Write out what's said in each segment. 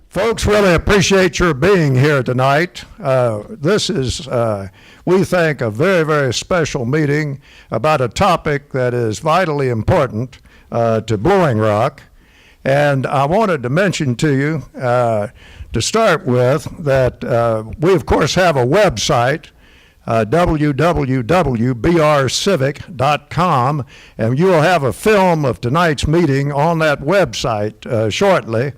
Folks, really appreciate your being here tonight. This is, we think, a very, very special meeting about a topic that is vitally important to Blowing Rock. And I wanted to mention to you, to start with, that we, of course, have a website, www.brcivic.com, and you will have a film of tonight's meeting on that website shortly.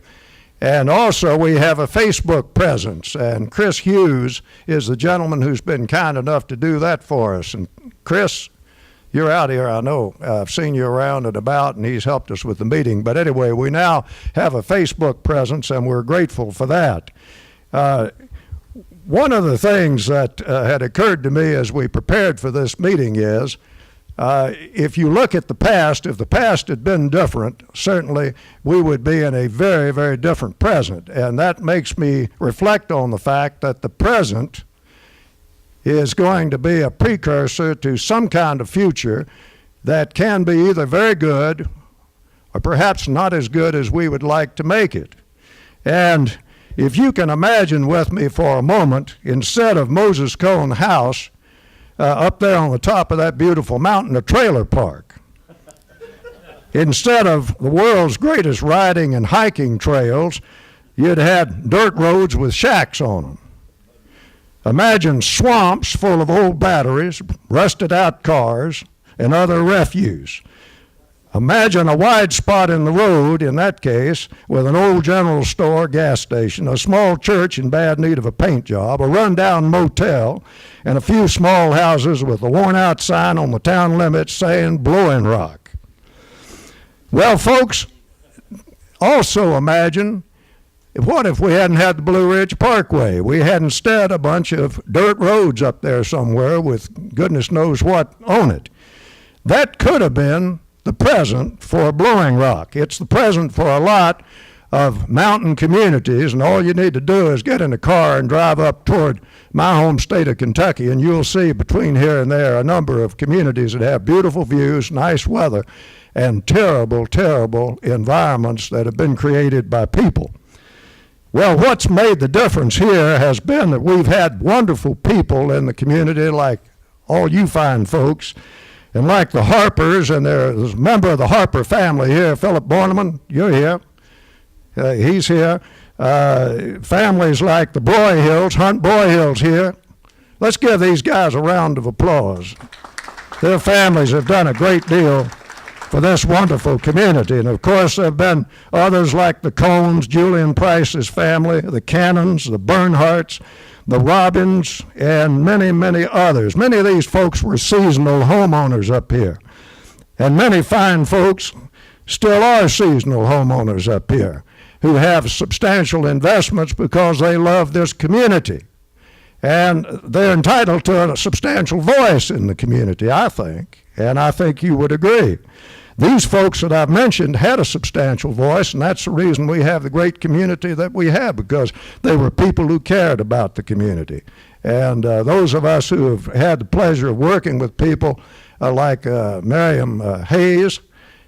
And also we have a Facebook presence, and Chris Hughes is the gentleman who's been kind enough to do that for us. And Chris, you're out here, I know. I've seen you around and about, and he's helped us with the meeting. But anyway, we now have a Facebook presence, and we're grateful for that. One of the things that had occurred to me as we prepared for this meeting is, if you look at the past, if the past had been different, certainly we would be in a very, very different present. And that makes me reflect on the fact that the present is going to be a precursor to some kind of future that can be either very good or perhaps not as good as we would like to make it. And if you can imagine with me for a moment, instead of Moses Cone House, up there on the top of that beautiful mountain, a trailer park. Instead of the world's greatest riding and hiking trails, you'd had dirt roads with shacks on them. Imagine swamps full of old batteries, rusted out cars, and other refuse. Imagine a wide spot in the road, in that case, with an old general store, gas station, a small church in bad need of a paint job, a rundown motel, and a few small houses with a worn-out sign on the town limits saying Blowing Rock. Well, folks, also imagine, what if we hadn't had the Blue Ridge Parkway? We had instead a bunch of dirt roads up there somewhere with goodness knows what on it. That could have been the present for Blowing Rock. It's the present for a lot of mountain communities, and all you need to do is get in a car and drive up toward my home state of Kentucky, and you'll see between here and there a number of communities that have beautiful views, nice weather, and terrible, terrible environments that have been created by people. Well, what's made the difference here has been that we've had wonderful people in the community, like all you fine folks, and like the Harpers, and there's a member of the Harper family here, Philip Borneman, you're here. He's here. Families like the Broyhills, Hunt Broyhills here. Let's give these guys a round of applause. Their families have done a great deal for this wonderful community. And of course, there have been others like the Cones, Julian Price's family, the Cannons, the Bernhardts, the Robbins, and many, many others. Many of these folks were seasonal homeowners up here. And many fine folks still are seasonal homeowners up here who have substantial investments because they love this community. And they're entitled to a substantial voice in the community, I think, and I think you would agree. These folks that I've mentioned had a substantial voice, and that's the reason we have the great community that we have, because they were people who cared about the community. And those of us who have had the pleasure of working with people like Miriam Hayes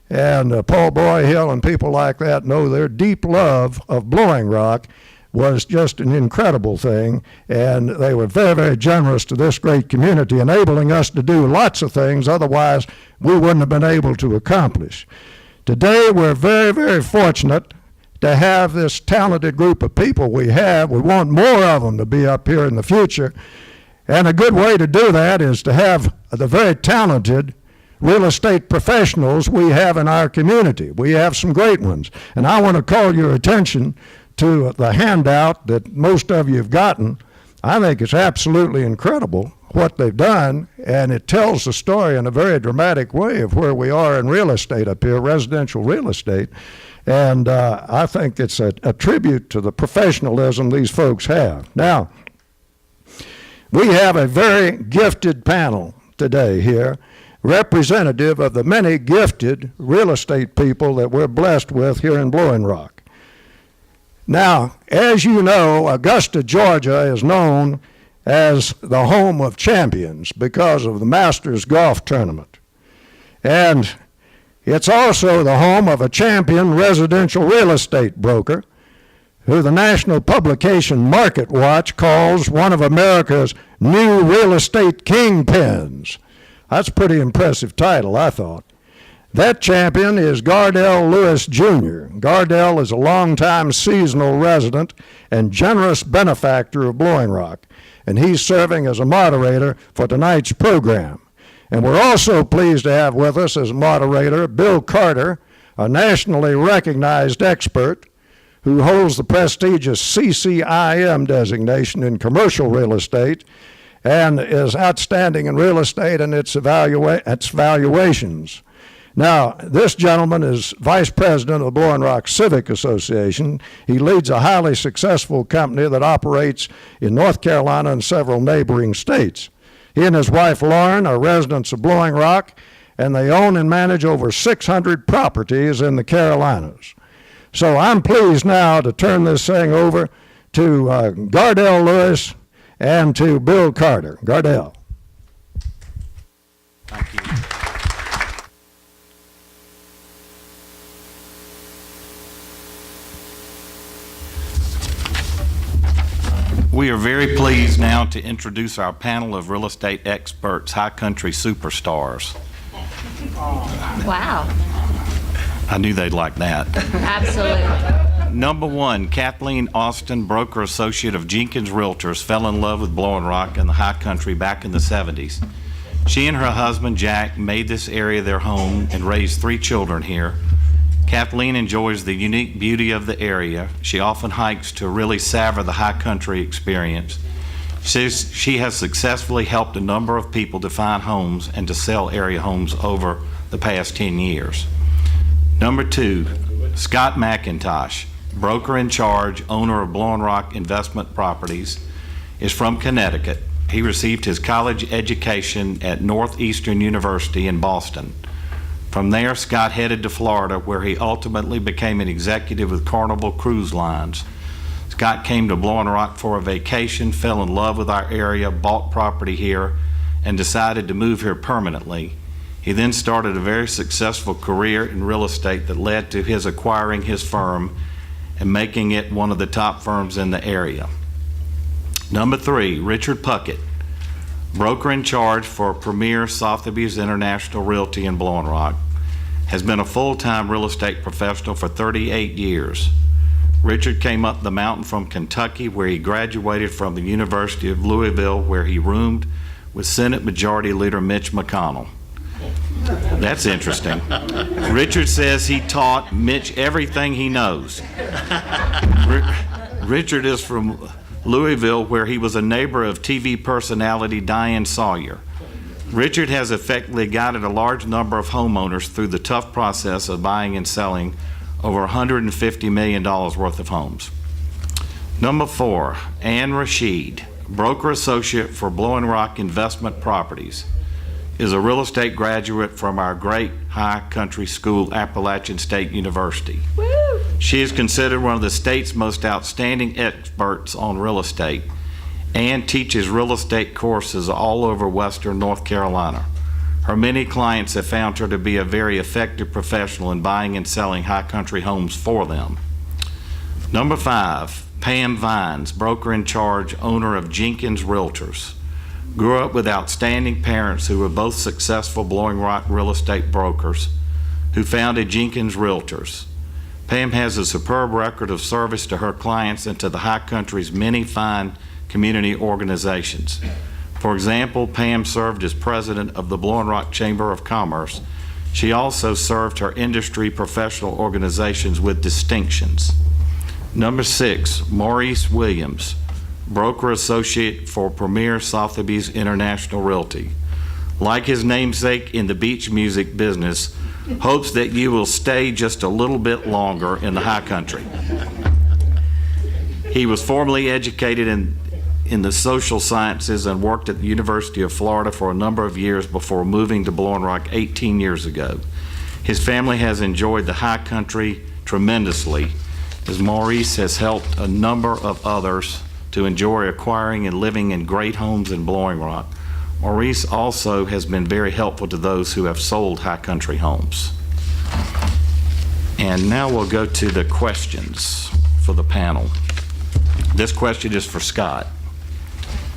and Paul Broyhill and people like that know their deep love of Blowing Rock was just an incredible thing, and they were very, very generous to this great community, enabling us to do lots of things otherwise we wouldn't have been able to accomplish. Today we're very, very fortunate to have this talented group of people we have. We want more of them to be up here in the future, and a good way to do that is to have the very talented real estate professionals we have in our community. We have some great ones, and I want to call your attention to the handout that most of you have gotten. I think it's absolutely incredible what they've done, and it tells the story in a very dramatic way of where we are in real estate up here, residential real estate. And I think it's a tribute to the professionalism these folks have. Now, we have a very gifted panel today here, representative of the many gifted real estate people that we're blessed with here in Blowing Rock. Now, as you know, Augusta, Georgia is known as the home of champions because of the Masters Golf Tournament. And it's also the home of a champion residential real estate broker who the national publication Market Watch calls one of America's new real estate kingpins. That's a pretty impressive title, I thought. That champion is Gardelle Lewis Jr. Gardelle is a longtime seasonal resident and generous benefactor of Blowing Rock, and he's serving as a moderator for tonight's program. And we're also pleased to have with us as moderator Bill Carter, a nationally recognized expert who holds the prestigious CCIM designation in commercial real estate and is outstanding in real estate and its valuations. Now, this gentleman is vice president of the Blowing Rock Civic Association. He leads a highly successful company that operates in North Carolina and several neighboring states. He and his wife Lauren are residents of Blowing Rock, and they own and manage over 600 properties in the Carolinas. So I'm pleased now to turn this thing over to Gardelle Lewis and to Bill Carter. Gardelle. Thank you. We are very pleased now to introduce our panel of real estate experts, high country superstars. Wow. I knew they'd like that. Absolutely. Number one, Kathleen Austin, broker associate of Jenkins Realtors, fell in love with Blowing Rock and the high country back in the 70s. She and her husband, Jack, made this area their home and raised 3 children here. Kathleen enjoys the unique beauty of the area. She often hikes to really savor the high country experience. She has successfully helped a number of people to find homes and to sell area homes over the past 10 years. Number 2, Scott Macintosh, broker in charge, owner of Blowing Rock Investment Properties, is from Connecticut. He received his college education at Northeastern University in Boston. From there, Scott headed to Florida, where he ultimately became an executive with Carnival Cruise Lines. Scott came to Blowing Rock for a vacation, fell in love with our area, bought property here, and decided to move here permanently. He then started a very successful career in real estate that led to his acquiring his firm and making it one of the top firms in the area. Number 3, Richard Puckett, broker in charge for Premier Sotheby's International Realty in Blowing Rock, has been a full-time real estate professional for 38 years. Richard came up the mountain from Kentucky, where he graduated from the University of Louisville, where he roomed with Senate Majority Leader Mitch McConnell. That's interesting. Richard says he taught Mitch everything he knows. Richard is from Louisville, where he was a neighbor of TV personality Diane Sawyer. Richard has effectively guided a large number of homeowners through the tough process of buying and selling over $150 million worth of homes. Number 4, Ann Rasheed, broker associate for Blowing Rock Investment Properties, is a real estate graduate from our great high country school, Appalachian State University. Woo! She is considered one of the state's most outstanding experts on real estate and teaches real estate courses all over Western North Carolina. Her many clients have found her to be a very effective professional in buying and selling high country homes for them. Number 5, Pam Vines, broker in charge, owner of Jenkins Realtors. Grew up with outstanding parents who were both successful Blowing Rock real estate brokers who founded Jenkins Realtors. Pam has a superb record of service to her clients and to the high country's many fine community organizations. For example, Pam served as president of the Blowing Rock Chamber of Commerce. She also served her industry professional organizations with distinctions. Number 6, Maurice Williams, broker associate for Premier Sotheby's International Realty. Like his namesake in the beach music business, hopes that you will stay just a little bit longer in the high country. He was formally educated in the social sciences and worked at the University of Florida for a number of years before moving to Blowing Rock 18 years ago. His family has enjoyed the high country tremendously, as Maurice has helped a number of others to enjoy acquiring and living in great homes in Blowing Rock. Maurice also has been very helpful to those who have sold high country homes. And now we'll go to the questions. for the panel. This question is for Scott.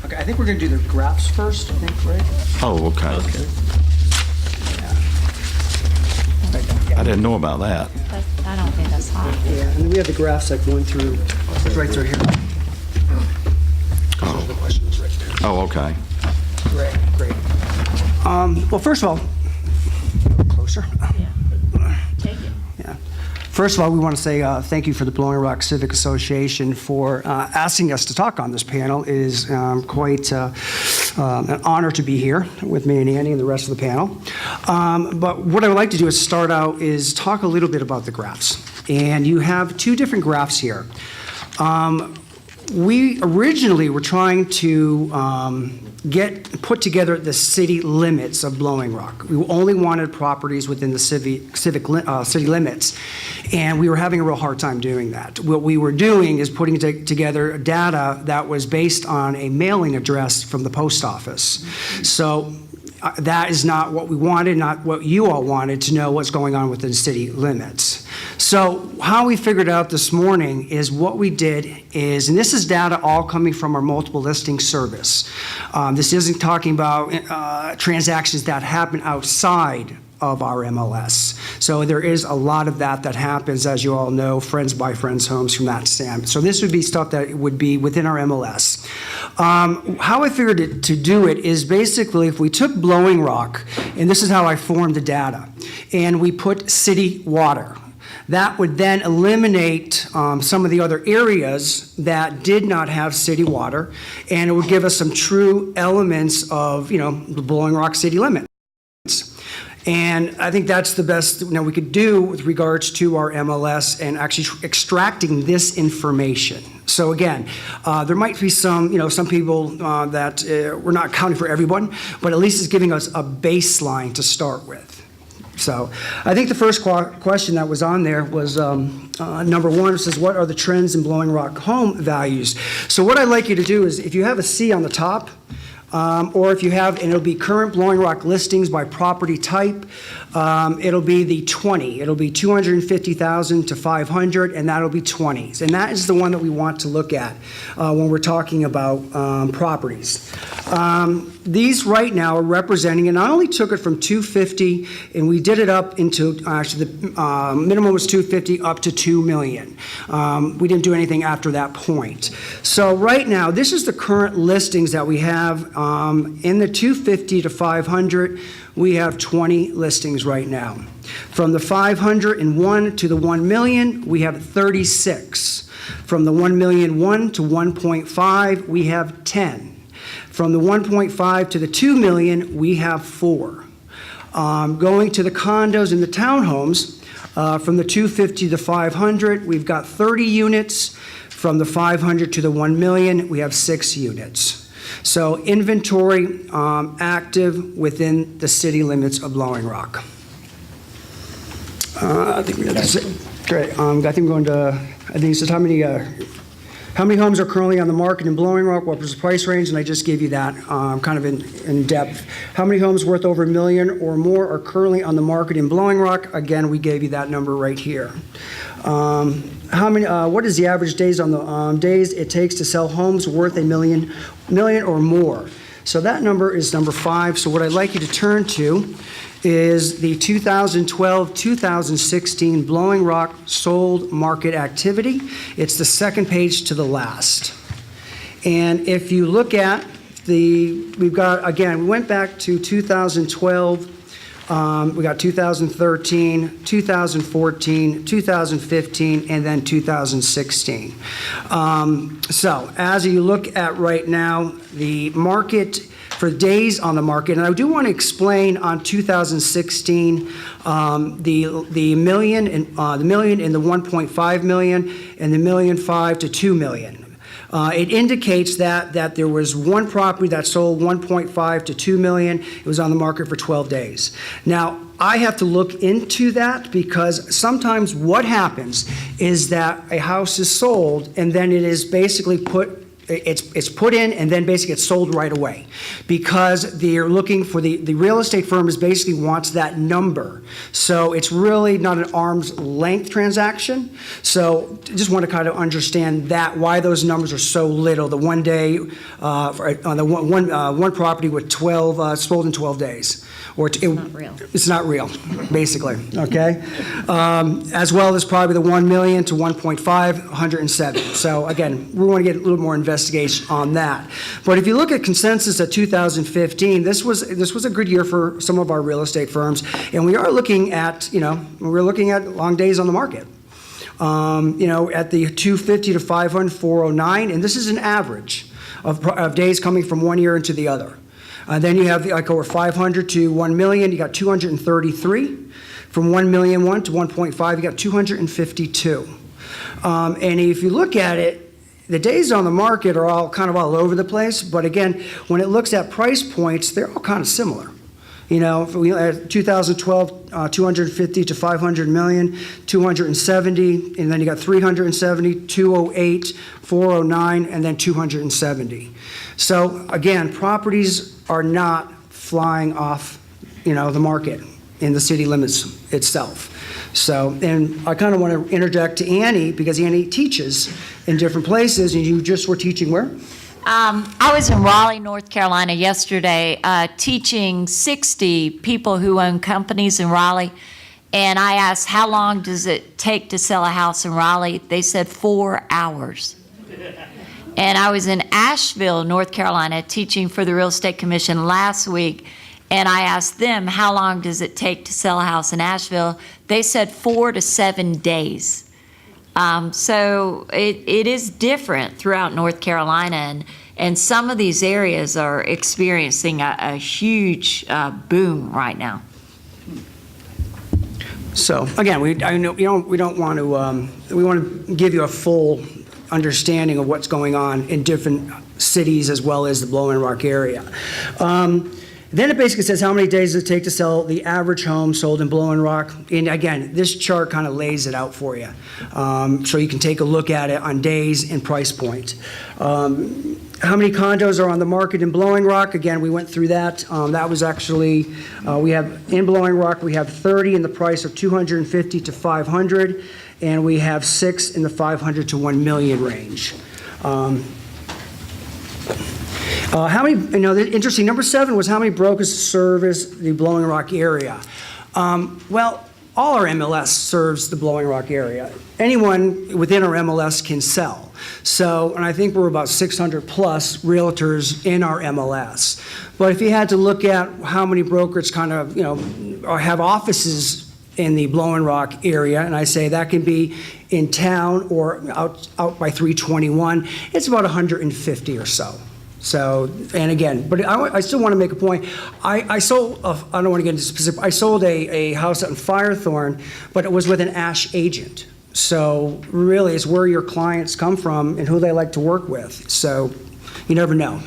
Okay, I think we're going to do the graphs first, I think, right? Oh, okay. I didn't know about that. I don't think that's hot. Yeah, and then we have the graphs like 1 through, right through here. Oh. The questions right there. Oh, okay. Great. Well, first of all, closer. Take it. Yeah. First of all, we want to say thank you for the Blowing Rock Civic Association for asking us to talk on this panel. It is quite an honor to be here with me and Andy and the rest of the panel. But what I would like to do is start out is talk a little bit about the graphs. And you have 2 different graphs here. We originally were trying to put together the city limits of Blowing Rock. We only wanted properties within the city limits, and we were having a real hard time doing that. What we were doing is putting together data that was based on a mailing address from the post office. So that is not what we wanted, not what you all wanted to know what's going on within city limits. So how we figured out this morning is what we did is, and this is data all coming from our multiple listing service. This isn't talking about transactions that happen outside of our MLS. So there is a lot of that happens, as you all know, friends buy friends homes from that standpoint. So this would be stuff that would be within our MLS. How I figured to do it is basically if we took Blowing Rock, and this is how I formed the data, and we put city water. That would then eliminate some of the other areas that did not have city water, and it would give us some true elements of, the Blowing Rock city limits. And I think that's the best we could do with regards to our MLS and actually extracting this information. So again, there might be some people that we're not counting for everyone, but at least it's giving us a baseline to start with. So I think the first question that was on there was number 1. It says, what are the trends in Blowing Rock home values? So what I'd like you to do is, if you have a C on the top, or if you have, and it'll be current Blowing Rock listings by property type, it'll be the 20. It'll be 250,000 to 500, and that'll be 20s. And that is the one that we want to look at when we're talking about properties. These right now are representing, and I only took it from 250, and we did it up into, actually the minimum was 250 up to 2 million. We didn't do anything after that point. So right now, this is the current listings that we have in the 250 to 500. We have 20 listings right now. From the 501 to the 1 million, we have 36. From the 1 million 1 to 1.5, we have 10. From the 1.5 to the 2 million, we have 4. Going to the condos and the townhomes, from the 250 to 500, we've got 30 units. From the 500 to the 1 million, we have 6 units. So inventory active within the city limits of Blowing Rock. I think that's it. Great. I think we're going to, I think it says how many homes are currently on the market in Blowing Rock, what was the price range, and I just gave you that kind of in depth. How many homes worth over $1 million or more are currently on the market in Blowing Rock? Again, we gave you that number right here. What is the average days on the days it takes to sell homes worth $1 million or more? So that number is number 5. So what I'd like you to turn to is the 2012-2016 Blowing Rock sold market activity. It's the second page to the last. And if you look at we've got, again, we went back to 2012. We got 2013, 2014, 2015, and then 2016. So as you look at right now, the market for days on the market, and I do want to explain on 2016 the million and the 1.5 million and the 1.5 million to 2 million. It indicates that there was one property that sold 1.5 to 2 million. It was on the market for 12 days. Now, I have to look into that because sometimes what happens is that a house is sold and then it is basically put It's put in and then basically it's sold right away, because they're looking for the real estate firm is basically wants that number. So it's really not an arm's length transaction. So just want to kind of understand that, why those numbers are so little. The 1 day on the one property with 12 sold in 12 days. Or it's not real. It's not real, basically, okay? As well as probably the 1 million to 1.5, 107. So again, we want to get a little more investigation on that. But if you look at consensus at 2015, this was a good year for some of our real estate firms, and we are looking at, we're looking at long days on the market. At the 250 to 500, 409, and this is an average of days coming from one year into the other. Then you have like over 500 to 1 million, you got 233. From 1 million to 1.5, you got 252. And if you look at it, the days on the market are all kind of all over the place. But again, when it looks at price points, they're all kind of similar. If we at 2012, 250 to 500 million, 270, and then you got 370, 208, 409, and then 270. So again, properties are not flying off, the market in the city limits itself. So, and I kind of want to interject to Annie, because Annie teaches in different places, and you just were teaching where? I was in Raleigh, North Carolina yesterday, teaching 60 people who own companies in Raleigh. And I asked, how long does it take to sell a house in Raleigh? They said 4 hours. And I was in Asheville, North Carolina, teaching for the Real Estate Commission last week. And I asked them, how long does it take to sell a house in Asheville? They said 4 to 7 days. So it is different throughout North Carolina, and some of these areas are experiencing a huge boom right now. So again, we don't want to. We want to give you a full understanding of what's going on in different cities as well as the Blowing Rock area. Then it basically says how many days does it take to sell the average home sold in Blowing Rock. And again, this chart kind of lays it out for you. So you can take a look at it on days and price point. How many condos are on the market in Blowing Rock? Again, we went through that. That was actually, we have in Blowing Rock, we have 30 in the price of 250 to 500, and we have 6 in the 500 to 1 million range. How many, interesting, number 7 was how many brokers service the Blowing Rock area. Well, all our MLS serves the Blowing Rock area. Anyone within our MLS can sell. So, and I think we're about 600 plus realtors in our MLS. But if you had to look at how many brokers kind of, or have offices in the Blowing Rock area, and I say that can be in town or out by 321, it's about 150 or so. So, and again, but I still want to make a point. I sold, I don't want to get into specific, I sold a house out in Firethorn, but it was with an Ash agent. So really, it's where your clients come from and who they like to work with. So you never know.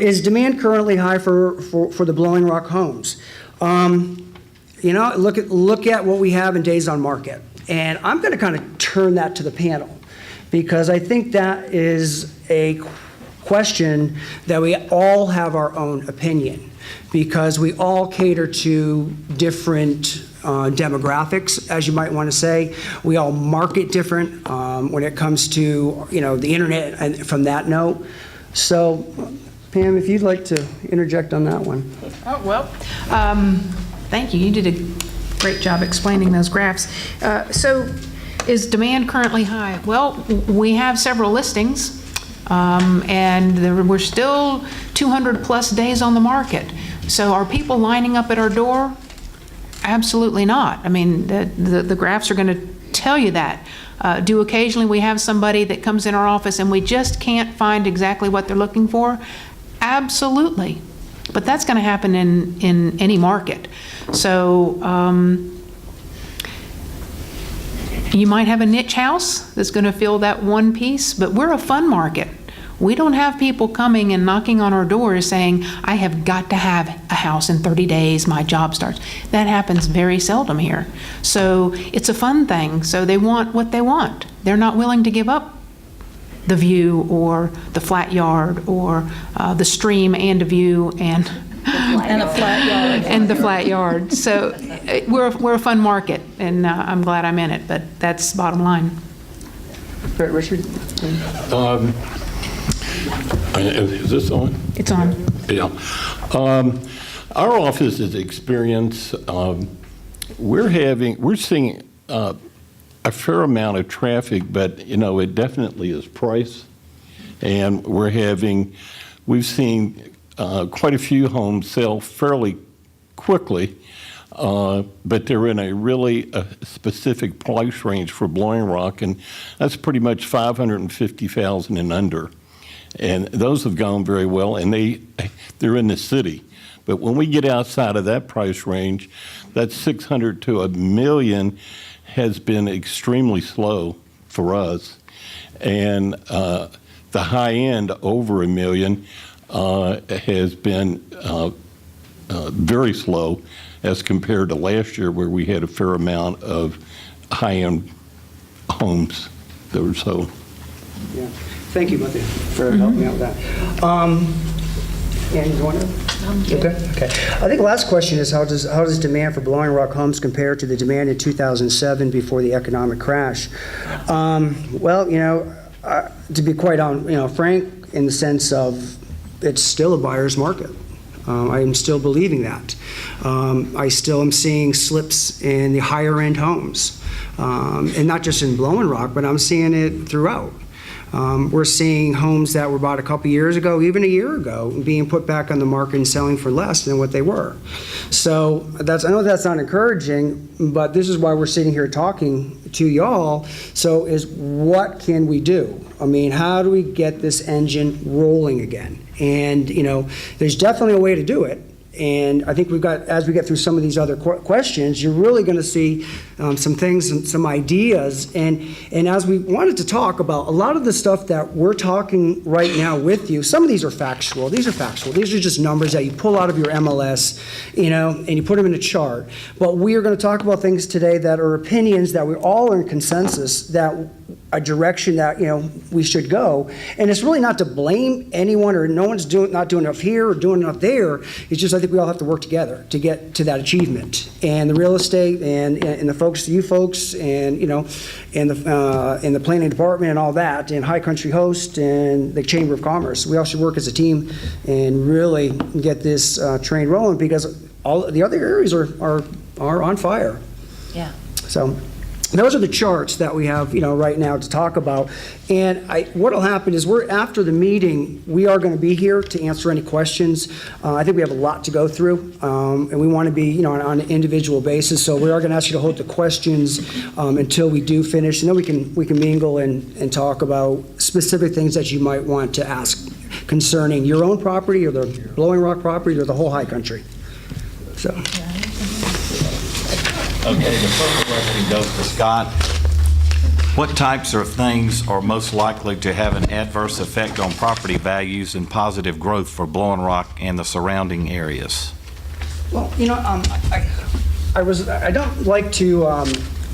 Is demand currently high for the Blowing Rock homes? Look at what we have in days on market. And I'm going to kind of turn that to the panel, because I think that is a question that we all have our own opinion, because we all cater to different demographics, as you might want to say. We all market different when it comes to the internet and from that note. So, Pam, if you'd like to interject on that one. Oh, well, thank you. You did a great job explaining those graphs. So, is demand currently high? Well, we have several listings, and we're still 200 plus days on the market. So are people lining up at our door? Absolutely not. I mean, the graphs are going to tell you that. Do occasionally we have somebody that comes in our office and we just can't find exactly what they're looking for? Absolutely. But that's going to happen in any market. So, you might have a niche house that's going to fill that one piece, but we're a fun market. We don't have people coming and knocking on our doors saying, I have got to have a house in 30 days, my job starts. That happens very seldom here. So it's a fun thing. So they want what they want. They're not willing to give up the view or the flat yard or the stream and a view and a flat yard. and the flat yard. So we're a fun market, and I'm glad I'm in it, but that's bottom line. Richard? Is this on? It's on. Yeah. Our office has experienced, we're seeing a fair amount of traffic, but, it definitely is price. And we've seen quite a few homes sell fairly quickly, but they're in a really specific price range for Blowing Rock, and that's pretty much $550,000 and under. And those have gone very well, and they're in the city. But when we get outside of that price range, that 600 to $1 million has been extremely slow for us. And the high end over $1 million has been very slow as compared to last year, where we had a fair amount of high-end homes that were sold. Yeah. Thank you, Matthew, for helping me out with that. Ann, you want to? Okay. I think the last question is, how does demand for Blowing Rock homes compare to the demand in 2007 before the economic crash? Well, to be quite frank, in the sense of it's still a buyer's market. I am still believing that. I still am seeing slips in the higher end homes, and not just in Blowing Rock, but I'm seeing it throughout. We're seeing homes that were bought a couple years ago, even a year ago, being put back on the market and selling for less than what they were. So I know that's not encouraging, but this is why we're sitting here talking to y'all. So is what can we do? I mean, how do we get this engine rolling again? And, there's definitely a way to do it. And I think as we get through some of these other questions, you're really going to see some things and some ideas. And as we wanted to talk about a lot of the stuff that we're talking right now with you, some of these are factual. These are just numbers that you pull out of your MLS, and you put them in a chart. But we are going to talk about things today that are opinions that we all are in consensus that a direction that we should go. And it's really not to blame anyone, or no one's not doing enough here or doing enough there. It's just I think we all have to work together to get to that achievement. And the real estate and the folks, you folks, and and the planning department and all that, and High Country Host and the Chamber of Commerce, we all should work as a team and really get this train rolling, because all the other areas are on fire. Yeah. So those are the charts that we have, right now to talk about. And what'll happen is after the meeting, we are going to be here to answer any questions. I think we have a lot to go through, and we want to be, on an individual basis. So we are going to ask you to hold the questions until we do finish, and then we can mingle and talk about specific things that you might want to ask concerning your own property or the Blowing Rock property or the whole High Country. So. Okay, the first question goes to Scott. What types of things are most likely to have an adverse effect on property values and positive growth for Blowing Rock and the surrounding areas? Well, I don't like to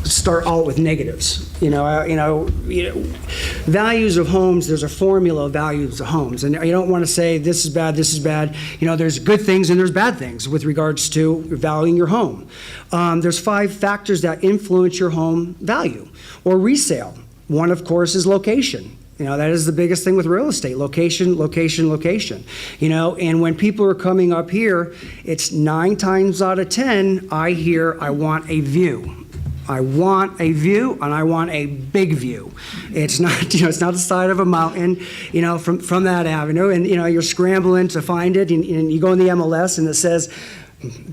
start out with negatives. Values of homes, there's a formula of values of homes, and you don't want to say this is bad, this is bad. There's good things and there's bad things with regards to valuing your home. There's 5 factors that influence your home value or resale. One, of course, is location. That is the biggest thing with real estate: location, location, location. And when people are coming up here, it's 9 times out of 10 I hear, I want a view. I want a view, and I want a big view. It's not, it's not the side of a mountain, from that avenue, and you're scrambling to find it, and you go in the MLS and it says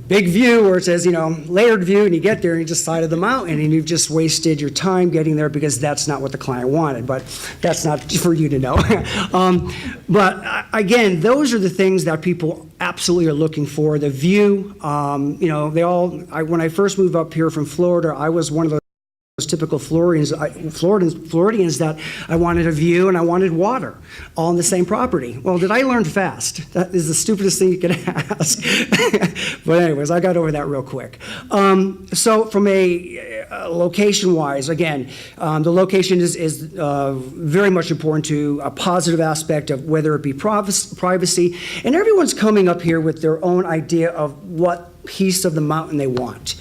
big view, or it says, layered view, and you get there and you just side of the mountain, and you've just wasted your time getting there because that's not what the client wanted. But that's not for you to know. But again, those are the things that people absolutely are looking for. The view, when I first moved up here from Florida, I was one of those those typical Floridians that I wanted a view and I wanted water, all in the same property. Well, did I learn fast? That is the stupidest thing you could ask. But anyways, I got over that real quick. So from a location-wise, again, the location is very much important to a positive aspect of whether it be privacy, and everyone's coming up here with their own idea of what piece of the mountain they want.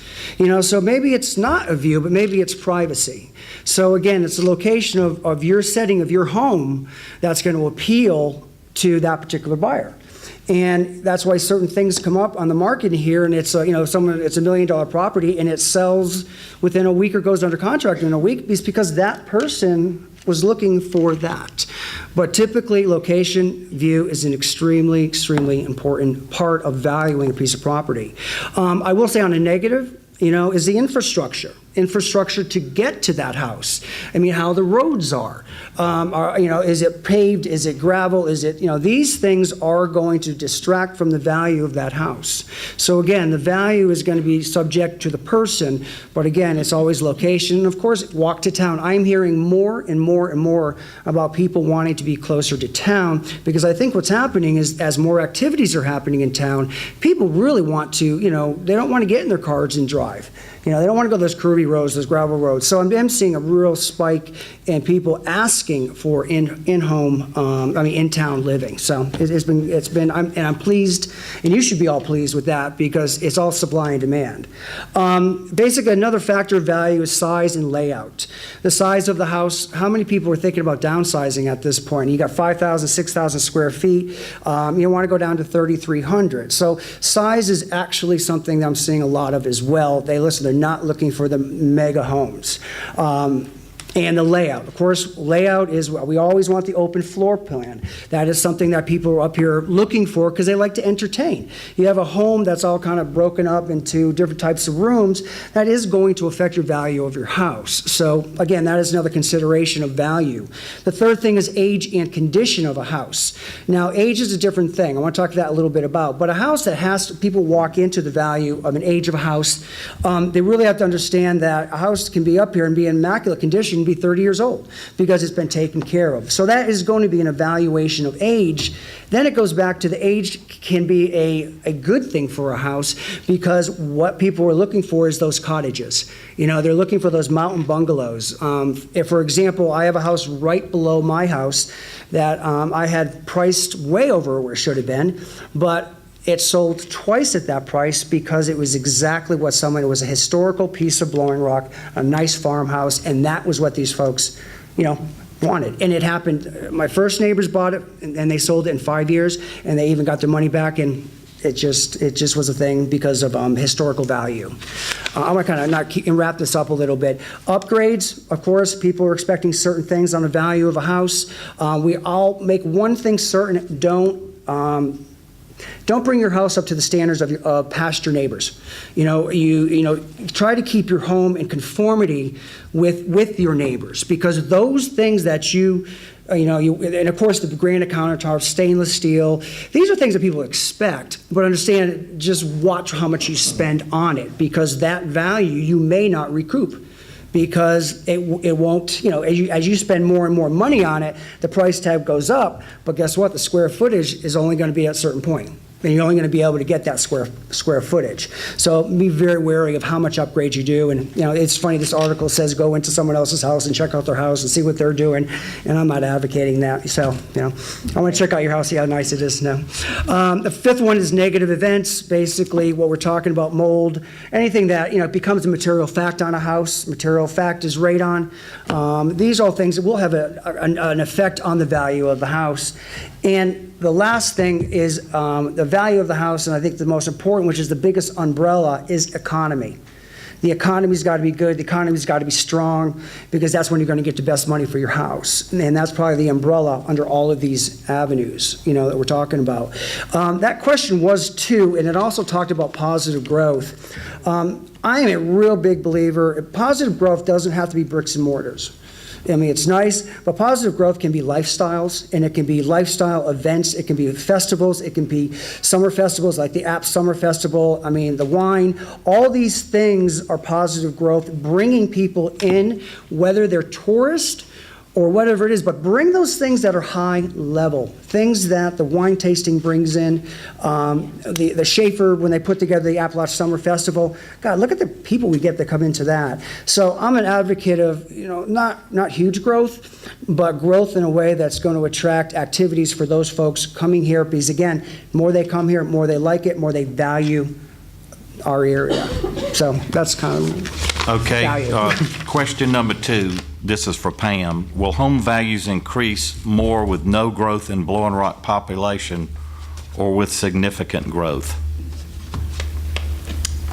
So maybe it's not a view, but maybe it's privacy. So again, it's the location of your setting of your home that's going to appeal to that particular buyer. And that's why certain things come up on the market here, and it's it's a $1 million property, and it sells within a week or goes under contract in a week, because that person was looking for that. But typically, location view is an extremely, extremely important part of valuing a piece of property. I will say on a negative, is the infrastructure to get to that house. I mean, how the roads are. Is it paved? Is it gravel? Is it, these things are going to distract from the value of that house. So again, the value is going to be subject to the person, but again, it's always location. Of course, walk to town. I'm hearing more and more and more about people wanting to be closer to town, because I think what's happening is, as more activities are happening in town, people really want to, they don't want to get in their cars and drive. They don't want to go those curvy roads, those gravel roads. So I'm seeing a real spike in people asking for in-town living. So it's been, I'm pleased, and you should be all pleased with that, because it's all supply and demand. Basically, another factor of value is size and layout. The size of the house. How many people are thinking about downsizing at this point? You got 5,000, 6,000 square feet. You want to go down to 3,300. So size is actually something that I'm seeing a lot of as well. They're not looking for the mega homes. And the layout. Of course, layout is, we always want the open floor plan. That is something that people are up here looking for, because they like to entertain. You have a home that's all kind of broken up into different types of rooms, that is going to affect your value of your house. So again, that is another consideration of value. The third thing is age and condition of a house. Now, age is a different thing. I want to talk that a little bit about. But a house that people walk into the value of an age of a house, they really have to understand that a house can be up here and be in immaculate condition, be 30 years old, because it's been taken care of. So that is going to be an evaluation of age. Then it goes back to the age can be a good thing for a house, because what people are looking for is those cottages. They're looking for those mountain bungalows. If, for example, I have a house right below my house that I had priced way over where it should have been, but it sold twice at that price, because it was exactly what it was a historical piece of Blowing Rock, a nice farmhouse, and that was what these folks, wanted. And it happened, my first neighbors bought it, and they sold it in 5 years, and they even got their money back, and it just was a thing because of historical value. I'm going to kind of wrap this up a little bit. Upgrades, of course, people are expecting certain things on the value of a house. We all make one thing certain: don't bring your house up to the standards of past your neighbors. You try to keep your home in conformity with your neighbors, because those things that and of course the granite countertops, stainless steel, these are things that people expect, but understand, just watch how much you spend on it, because that value you may not recoup. Because it won't, as you spend more and more money on it, the price tag goes up, but guess what? The square footage is only going to be at a certain point. And you're only going to be able to get that square footage. So be very wary of how much upgrade you do. And it's funny, this article says go into someone else's house and check out their house and see what they're doing. And I'm not advocating that. So I want to check out your house, see how nice it is now. The fifth one is negative events. Basically, what we're talking about, mold, anything that becomes a material fact on a house. Material fact is radon. These are all things that will have an effect on the value of the house. And the last thing is the value of the house, and I think the most important, which is the biggest umbrella, is economy. The economy's got to be good. The economy's got to be strong, because that's when you're going to get the best money for your house. And that's probably the umbrella under all of these avenues, that we're talking about. That question was too, and it also talked about positive growth. I am a real big believer. Positive growth doesn't have to be bricks and mortars. I mean, it's nice, but positive growth can be lifestyles, and it can be lifestyle events, it can be festivals, it can be summer festivals like the App Summer Festival, I mean, the wine, all these things are positive growth, bringing people in, whether they're tourists or whatever it is, but bring those things that are high level, things that the wine tasting brings in, the Schaefer, when they put together the Appalachia Summer Festival. God, look at the people we get that come into that. So I'm an advocate of, not huge growth, but growth in a way that's going to attract activities for those folks coming here, because again, more they come here, more they like it, more they value our area. So that's kind of Okay, value. question number 2, this is for Pam. Will home values increase more with no growth in Blowing Rock population or with significant growth?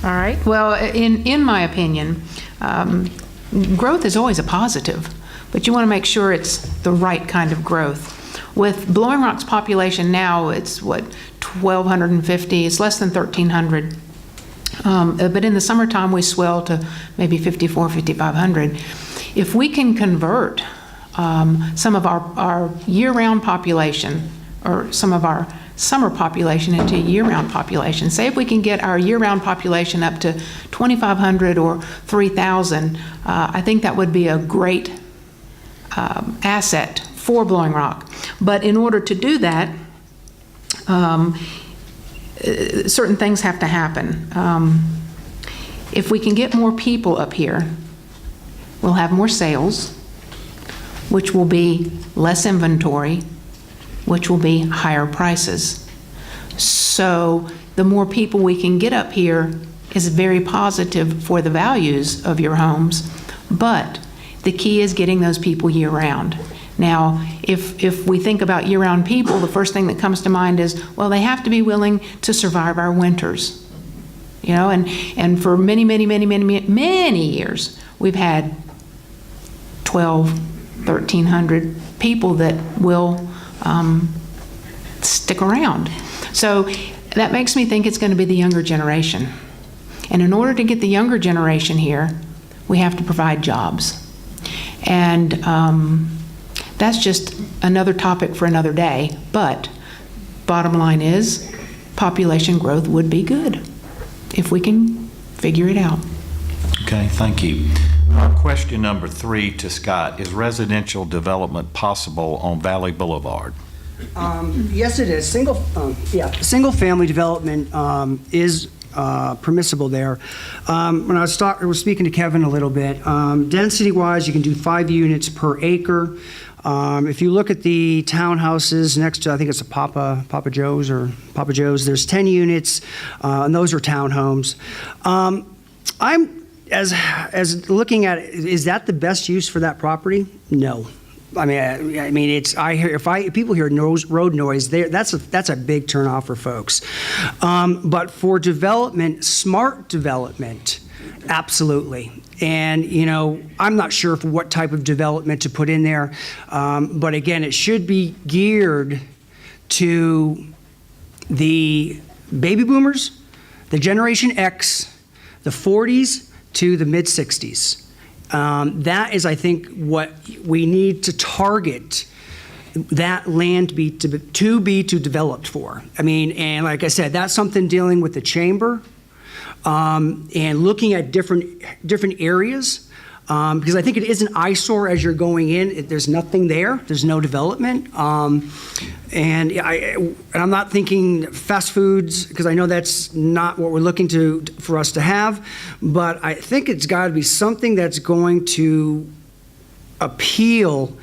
All right. Well, in my opinion, growth is always a positive, but you want to make sure it's the right kind of growth. With Blowing Rock's population now, it's 1,250. It's less than 1,300. But in the summertime, we swell to maybe 5,400, 5,500. If we can convert some of our year-round population, or some of our summer population into a year-round population, say if we can get our year-round population up to 2,500 or 3,000, I think that would be a great asset for Blowing Rock. But in order to do that, certain things have to happen. If we can get more people up here, we'll have more sales, which will be less inventory, which will be higher prices. So the more people we can get up here is very positive for the values of your homes, but the key is getting those people year-round. Now, if we think about year-round people, the first thing that comes to mind is, well, they have to be willing to survive our winters. And for many, many, many, many, many years, we've had 1,300 people that will stick around. So that makes me think it's going to be the younger generation. And in order to get the younger generation here, we have to provide jobs. And that's just another topic for another day. But bottom line is, population growth would be good if we can figure it out. Okay, thank you. Question number 3 to Scott. Is residential development possible on Valley Boulevard? Yes, it is. Single-family development is permissible there. When I was speaking to Kevin a little bit, density-wise, you can do 5 units per acre. If you look at the townhouses next to, I think it's a Papa Joe's, there's 10 units, and those are townhomes. I'm as looking at it, is that the best use for that property? No. I mean, it's. I hear if people hear road noise, that's a big turnoff for folks. But for development, smart development, absolutely. And I'm not sure for what type of development to put in there, but again, it should be geared to the baby boomers, the Generation X, the 40s to the mid 60s. That is, I think, what we need to target that land to be developed for. I mean, and like I said, that's something dealing with the chamber and looking at different areas. Because I think it is an eyesore as you're going in. There's nothing there. There's no development. And I'm not thinking fast foods, because I know that's not what we're looking for us to have. But I think it's got to be something that's going to appeal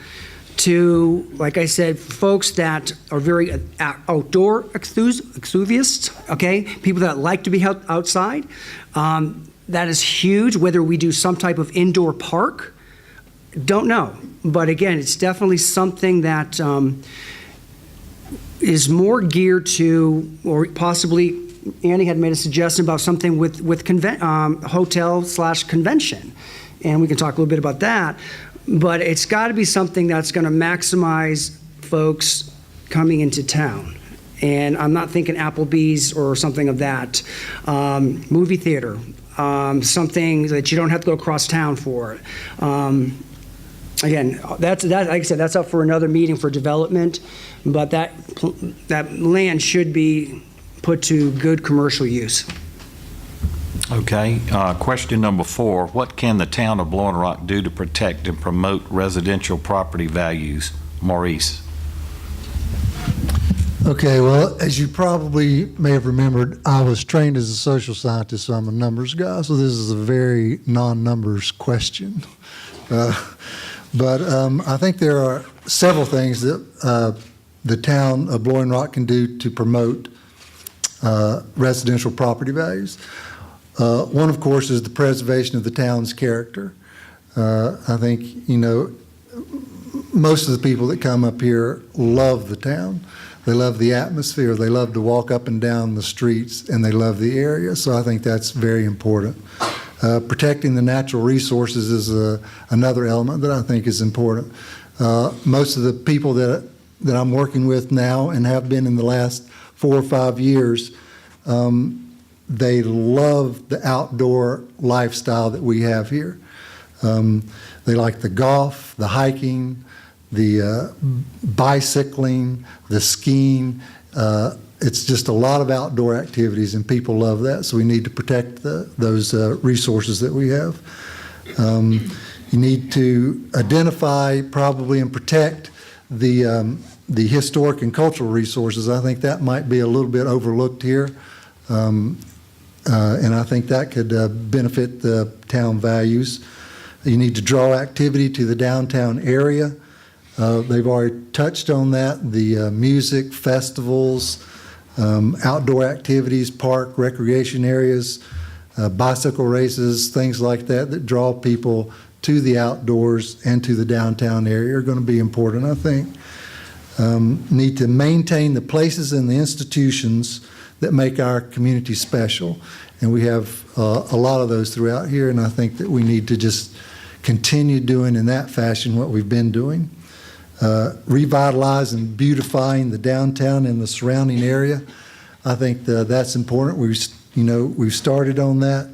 to, like I said, folks that are very outdoor enthusiasts, okay? People that like to be outside. That is huge. Whether we do some type of indoor park, don't know. But again, it's definitely something that is more geared to, or possibly Annie had made a suggestion about something with hotel/convention. And we can talk a little bit about that. But it's got to be something that's going to maximize folks coming into town. And I'm not thinking Applebee's or something of that. Movie theater. Something that you don't have to go across town for. Again, that, like I said, that's up for another meeting for development, but that land should be put to good commercial use. Okay, question number 4, what can the town of Blowing Rock do to protect and promote residential property values? Maurice. Okay, well, as you probably may have remembered, I was trained as a social scientist, so I'm a numbers guy, so this is a very non-numbers question. But I think there are several things that the town of Blowing Rock can do to promote residential property values. One, of course, is the preservation of the town's character. I think, you know, most of the people that come up here love the town. They love the atmosphere. They love to walk up and down the streets, and they love the area. So I think that's very important. Protecting the natural resources is another element that I think is important. Most of the people that I'm working with now and have been in the last 4 or 5 years, they love the outdoor lifestyle that we have here. They like the golf, the hiking, the bicycling, the skiing. It's just a lot of outdoor activities, and people love that, so we need to protect those resources that we have. You need to identify probably and protect the historic and cultural resources. I think that might be a little bit overlooked here, and I think that could benefit the town values. You need to draw activity to the downtown area. They've already touched on that, the music, festivals, outdoor activities, park, recreation areas, bicycle races, things like that draw people to the outdoors and to the downtown area are going to be important, I think. Need to maintain the places and the institutions that make our community special. And we have a lot of those throughout here, and I think that we need to just continue doing in that fashion what we've been doing. Revitalize and beautifying the downtown and the surrounding area. I think that's important. We've started on that.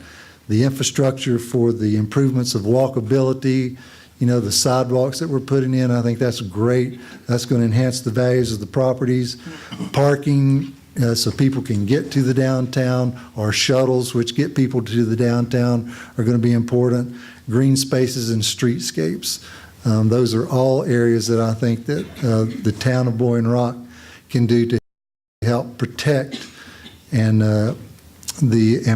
The infrastructure for the improvements of walkability, the sidewalks that we're putting in, I think that's great. That's going to enhance the values of the properties. Parking, so people can get to the downtown, or shuttles which get people to the downtown are going to be important. Green spaces and streetscapes. Those are all areas that I think that the town of Blowing Rock can do to help protect and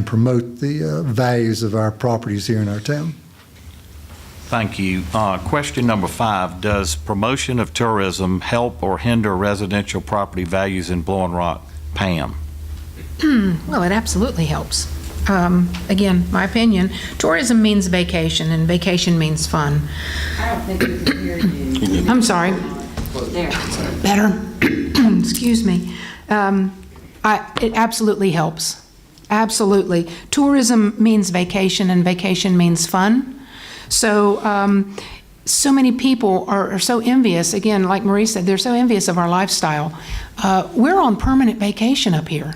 promote the values of our properties here in our town. Thank you. Question number 5, does promotion of tourism help or hinder residential property values in Blowing Rock? Pam. Well, it absolutely helps. Again, my opinion, tourism means vacation, and vacation means fun. I don't think we can hear you. I'm sorry. There. Better. Excuse me. It absolutely helps. Absolutely. Tourism means vacation, and vacation means fun. So, so many people are so envious. Again, like Maurice said, they're so envious of our lifestyle. We're on permanent vacation up here.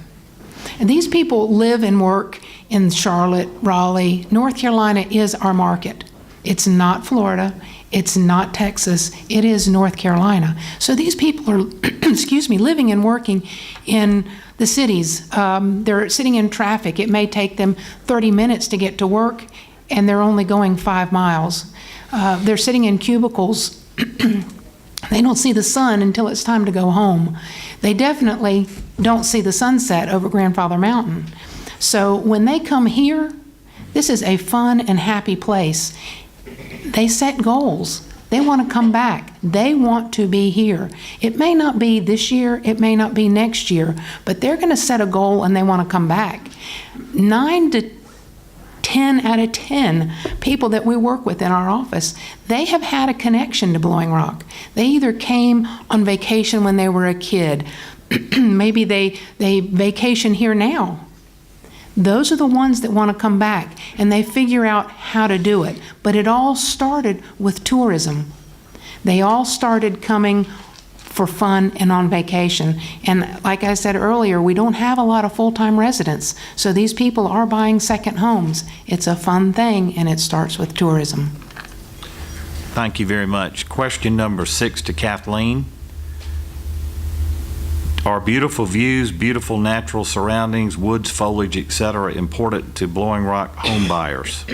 And these people live and work in Charlotte, Raleigh. North Carolina is our market. It's not Florida. It's not Texas. It is North Carolina. So these people are, living and working in the cities. They're sitting in traffic. It may take them 30 minutes to get to work, and they're only going 5 miles. They're sitting in cubicles. They don't see the sun until it's time to go home. They definitely don't see the sunset over Grandfather Mountain. So when they come here, this is a fun and happy place. They set goals. They want to come back. They want to be here. It may not be this year, it may not be next year, but they're going to set a goal and they want to come back. 9 to 10 out of 10 people that we work with in our office, they have had a connection to Blowing Rock. They either came on vacation when they were a kid. Maybe they vacation here now. Those are the ones that want to come back, and they figure out how to do it. But it all started with tourism. They all started coming for fun and on vacation. And like I said earlier, we don't have a lot of full-time residents, so these people are buying second homes. It's a fun thing, and it starts with tourism. Thank you very much. Question number 6 to Kathleen. Are beautiful views, beautiful natural surroundings, woods, foliage, etc., important to Blowing Rock home buyers?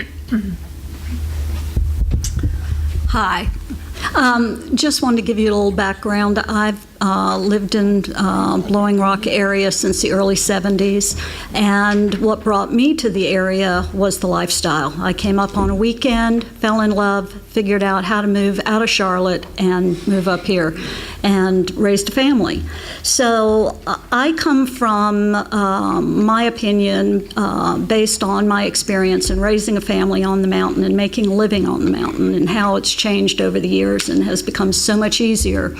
Hi. Just wanted to give you a little background. I've lived in Blowing Rock area since the early 70s, and what brought me to the area was the lifestyle. I came up on a weekend, fell in love, figured out how to move out of Charlotte and move up here, and raised a family. So I come from, my opinion, based on my experience in raising a family on the mountain and making a living on the mountain, and how it's changed over the years and has become so much easier.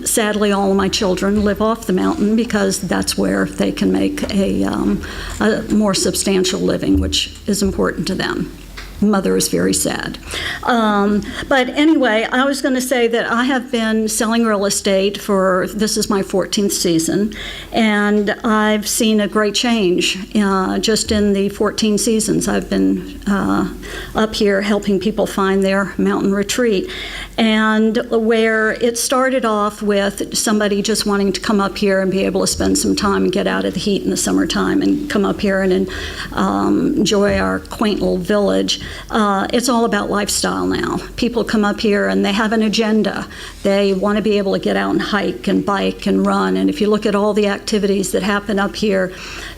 Sadly, all of my children live off the mountain because that's where they can make a more substantial living, which is important to them. Mother is very sad. But anyway, I was going to say that I have been selling real estate this is my 14th season, and I've seen a great change just in the 14 seasons I've been up here helping people find their mountain retreat. And where it started off with somebody just wanting to come up here and be able to spend some time and get out of the heat in the summertime and come up here and enjoy our quaint little village. It's all about lifestyle now. People come up here and they have an agenda. They want to be able to get out and hike and bike and run. And if you look at all the activities that happen up here,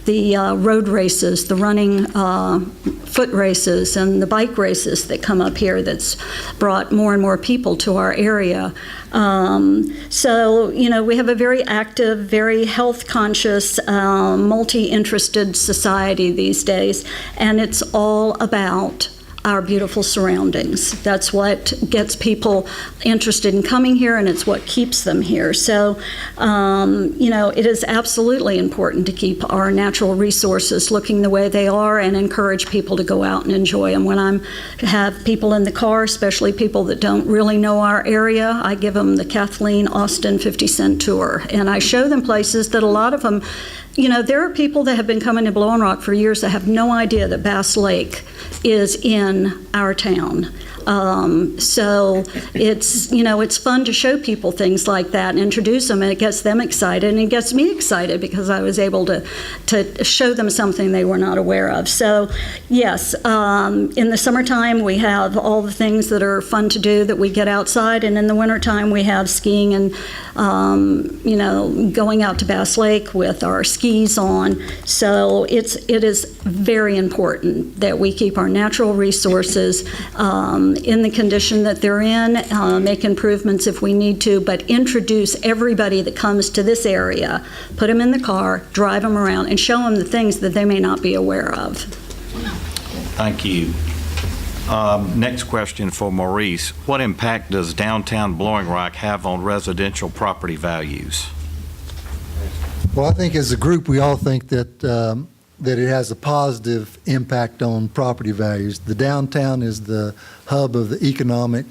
the road races, the running foot races, and the bike races that come up here, that's brought more and more people to our area. So, we have a very active, very health conscious, multi-interested society these days, and it's all about our beautiful surroundings. That's what gets people interested in coming here, and it's what keeps them here. So, it is absolutely important to keep our natural resources looking the way they are and encourage people to go out and enjoy them. When I have people in the car, especially people that don't really know our area, I give them the Kathleen Austin 50-cent tour, and I show them places that a lot of them, there are people that have been coming to Blowing Rock for years that have no idea that Bass Lake is in our town. So it's fun to show people things like that and introduce them, and it gets them excited, and it gets me excited because I was able to show them something they were not aware of. So yes, in the summertime we have all the things that are fun to do that we get outside, and in the wintertime we have skiing and going out to Bass Lake with our skis on. So it is very important that we keep our natural resources in the condition that they're in, make improvements if we need to, but introduce everybody that comes to this area, put them in the car, drive them around, and show them the things that they may not be aware of. Thank you. Next question for Maurice. What impact does downtown Blowing Rock have on residential property values? Well, I think as a group, we all think that that it has a positive impact on property values. The downtown is the hub of the economic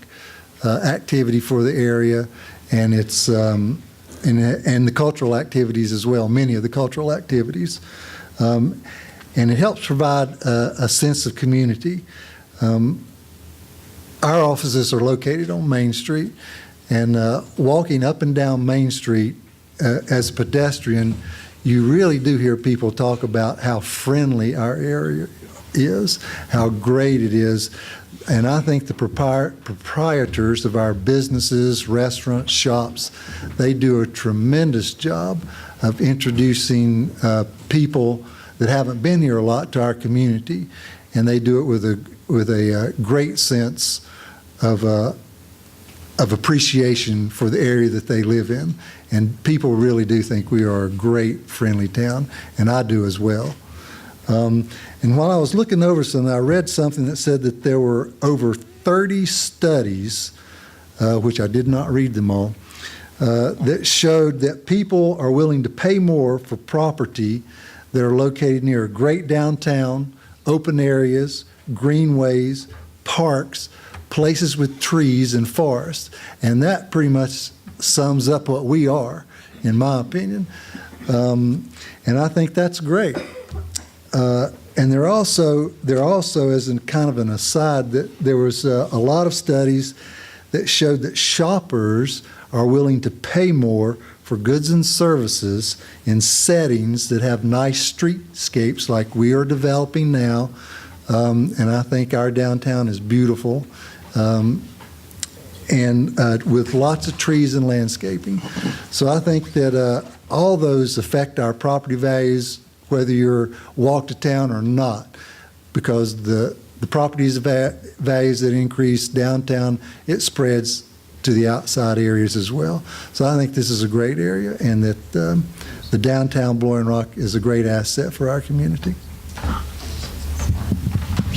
activity for the area, and it's and the cultural activities as well, many of the cultural activities. And it helps provide a sense of community. Our offices are located on Main Street, and walking up and down Main Street as a pedestrian, you really do hear people talk about how friendly our area is, how great it is. And I think the proprietors of our businesses, restaurants, shops, they do a tremendous job of introducing people that haven't been here a lot to our community. And they do it with a great sense of appreciation for the area that they live in. And people really do think we are a great, friendly town, and I do as well. And while I was looking over something, I read something that said that there were over 30 studies, which I did not read them all, that showed that people are willing to pay more for property that are located near a great downtown, open areas, greenways, parks, places with trees and forests. And that pretty much sums up what we are, in my opinion. And I think that's great. And there also, as in kind of an aside, that there was a lot of studies that showed that shoppers are willing to pay more for goods and services in settings that have nice streetscapes like we are developing now. And I think our downtown is beautiful. And with lots of trees and landscaping. So I think that all those affect our property values, whether you're walk to town or not, because the properties values that increase downtown, it spreads to the outside areas as well. So I think this is a great area, and that the downtown Blowing Rock is a great asset for our community.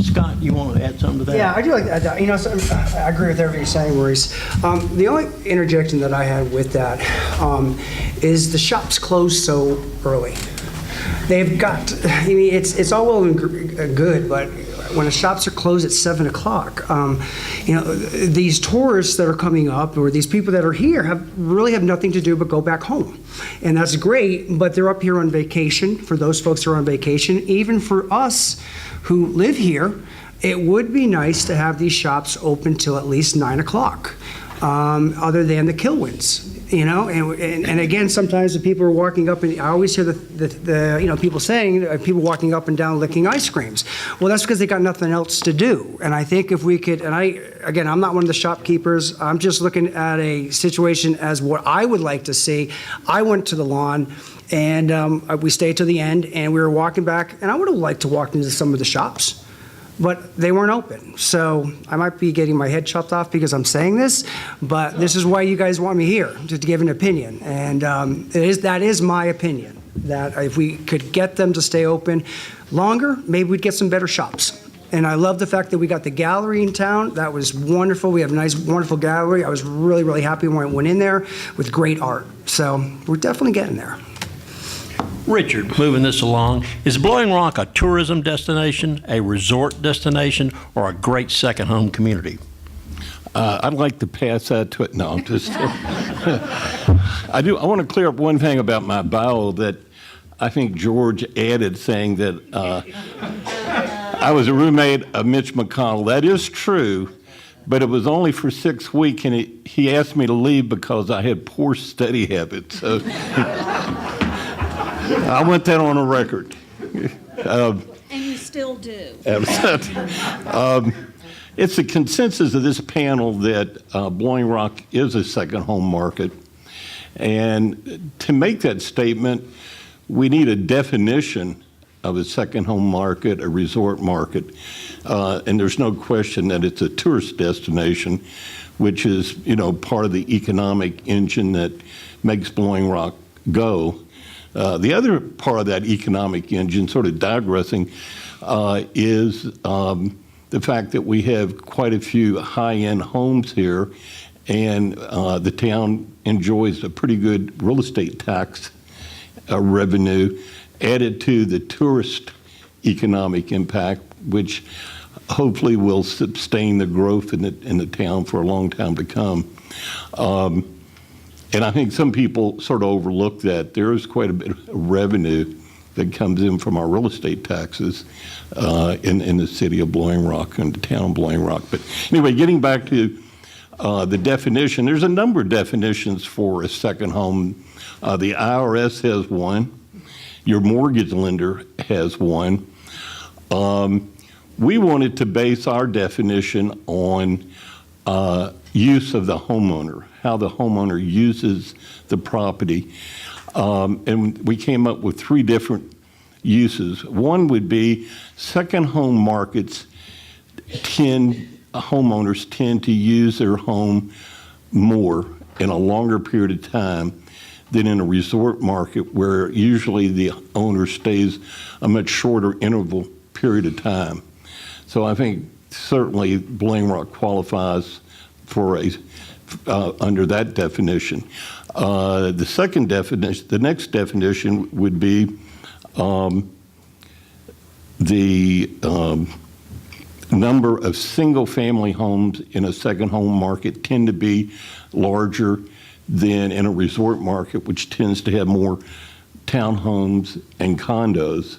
Scott, you want to add something to that? Yeah, I do like that. You know, so, I agree with everything you're saying, Maurice. The only interjection that I had with that is the shops close so early. They've got, I mean, it's all well and good, but when the shops are closed at 7 o'clock, you know, these tourists that are coming up, or these people that are here, really have nothing to do but go back home. And that's great, but they're up here on vacation. For those folks who are on vacation, even for us who live here, it would be nice to have these shops open till at least 9 o'clock, other than the Kilwins. You know, and again, sometimes the people are walking up, and I always hear the you know, people saying, people walking up and down licking ice creams. Well, that's because they got nothing else to do. And I think if we could, and again, I'm not one of the shopkeepers. I'm just looking at a situation as what I would like to see. I went to the lawn, and we stayed to the end, and we were walking back, and I would have liked to walk into some of the shops, but they weren't open. So I might be getting my head chopped off because I'm saying this, but this is why you guys want me here, just to give an opinion. And that is my opinion, that if we could get them to stay open longer, maybe we'd get some better shops. And I love the fact that we got the gallery in town. That was wonderful. We have a nice, wonderful gallery. I was really, really happy when I went in there with great art. So we're definitely getting there. Richard, moving this along, is Blowing Rock a tourism destination, a resort destination, or a great second home community? I'd like to pass that to it. No, I'm just. I want to clear up one thing about my bio that I think George added, saying that I was a roommate of Mitch McConnell. That is true, but it was only for 6 weeks, and he asked me to leave because I had poor study habits. So I want that on a record. And you still do. It's a consensus of this panel that Blowing Rock is a second home market. And to make that statement, we need a definition of a second home market, a resort market. And there's no question that it's a tourist destination, which is, you know, part of the economic engine that makes Blowing Rock go. The other part of that economic engine, sort of digressing, is the fact that we have quite a few high-end homes here, and the town enjoys a pretty good real estate tax revenue added to the tourist economic impact, which hopefully will sustain the growth in the town for a long time to come. And I think some people sort of overlook that. There is quite a bit of revenue that comes in from our real estate taxes in the city of Blowing Rock and the town of Blowing Rock. But anyway, getting back to the definition, there's a number of definitions for a second home. The IRS has one. Your mortgage lender has one. We wanted to base our definition on use of the homeowner, how the homeowner uses the property. And we came up with 3 different uses. One would be second home markets homeowners tend to use their home more in a longer period of time than in a resort market where usually the owner stays a much shorter interval period of time. So I think certainly Blowing Rock qualifies for under that definition. The next definition would be the number of single-family homes in a second home market tend to be larger than in a resort market, which tends to have more townhomes and condos.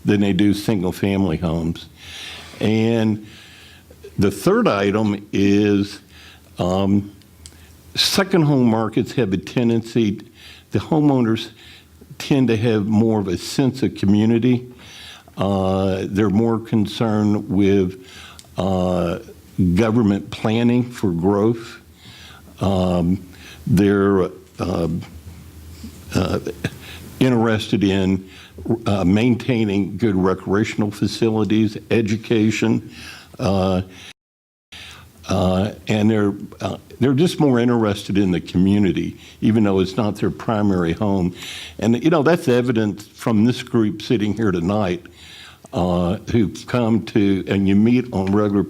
than they do single-family homes. And the third item is second home markets have a tendency, the homeowners tend to have more of a sense of community. They're more concerned with government planning for growth. They're interested in maintaining good recreational facilities, education, and they're just more interested in the community, even though it's not their primary home. And that's evident from this group sitting here tonight, who come to, and you meet on a regular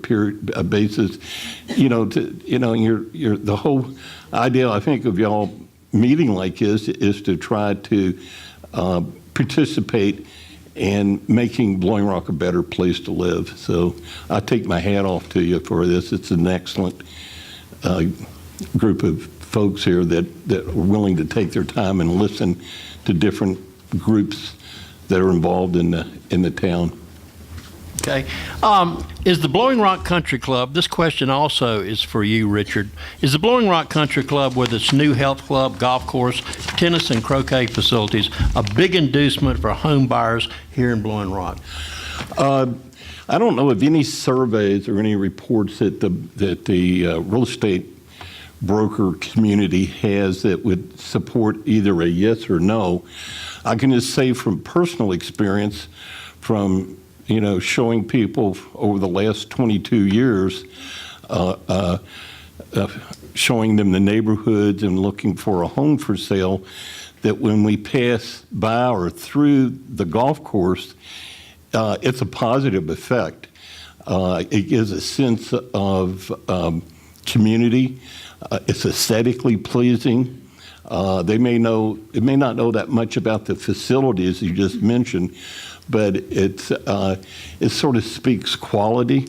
basis. The whole idea, I think, of y'all meeting like this is to try to participate in making Blowing Rock a better place to live. So I take my hat off to you for this. It's an excellent group of folks here that are willing to take their time and listen to different groups that are involved in the town. Okay. Is the Blowing Rock Country Club, this question also is for you, Richard, is the Blowing Rock Country Club with its new health club, golf course, tennis and croquet facilities, a big inducement for home buyers here in Blowing Rock? I don't know of any surveys or any reports that the real estate broker community has that would support either a yes or no. I can just say from personal experience, from showing people over the last 22 years, showing them the neighborhoods and looking for a home for sale, that when we pass by or through the golf course, it's a positive effect. It gives a sense of community. It's aesthetically pleasing. They may not know that much about the facilities you just mentioned, but it sort of speaks quality.